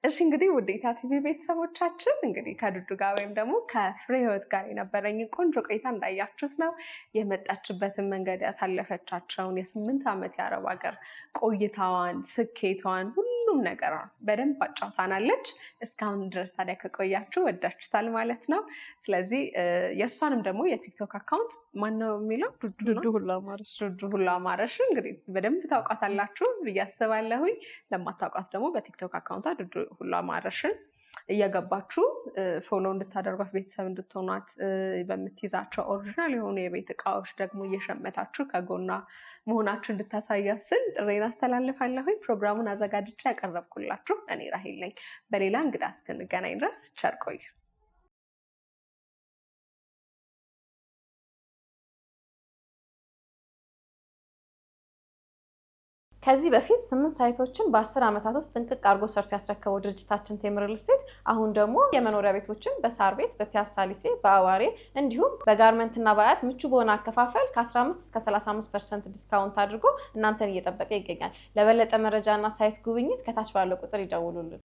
እሺ እንግዲህ ውዴታ ቲቪ ቤተሰቦቻችን እንግዲህ ከዱዱ ጋር ወይም ደግሞ ከፍሬ ህይወት ጋር የነበረኝ ቆንጆ ቆይታ እንዳያችሁት ነው። የመጣችበትን መንገድ ያሳለፈቻቸውን የ8 ዓመት የአረብ ሀገር ቆይታዋን ስኬቷን ሁሉም ነገር በደንብ አጫውታናለች። እስካሁን ድረስ ታዲያ ከቆያችሁ ወዳችሁታል ማለት ነው። ስለዚህ የእሷንም ደግሞ የቲክቶክ አካውንት ማነው የሚለው ዱዱ ሁላ ማረሽ እንግዲህ በደንብ ታውቃታላችሁ ብዬ አስባለሁኝ። ለማታውቃት ደግሞ በቲክቶክ አካውንቷ ዱዱ ሁላ ማረሽን እየገባችሁ ፎሎ እንድታደርጓት ቤተሰብ እንድትሆኗት በምትይዛቸው ኦሪጂናል የሆኑ የቤት እቃዎች ደግሞ እየሸመታችሁ ከጎኗ መሆናችሁ እንድታሳያት ስል ጥሬን አስተላልፋለሁኝ። ፕሮግራሙን አዘጋጅቼ ያቀረብኩላችሁ እኔ ራሄል ነኝ። በሌላ እንግዳ እስክንገናኝ ድረስ ቸር ቆዩ። ከዚህ በፊት 8 ሳይቶችን በ10 ዓመታት ውስጥ ጥንቅቅ አድርጎ ሰርቶ ያስረከበው ድርጅታችን ቴምር ሪል ስቴት አሁን ደግሞ የመኖሪያ ቤቶችን በሳር ቤት፣ በፒያሳ ሊሴ፣ በአዋሬ እንዲሁም በጋርመንትና በአያት ምቹ በሆነ አከፋፈል ከ15 እስከ 35% ዲስካውንት አድርጎ እናንተን እየጠበቀ ይገኛል። ለበለጠ መረጃና ሳይት ጉብኝት ከታች ባለው ቁጥር ይደውሉልን።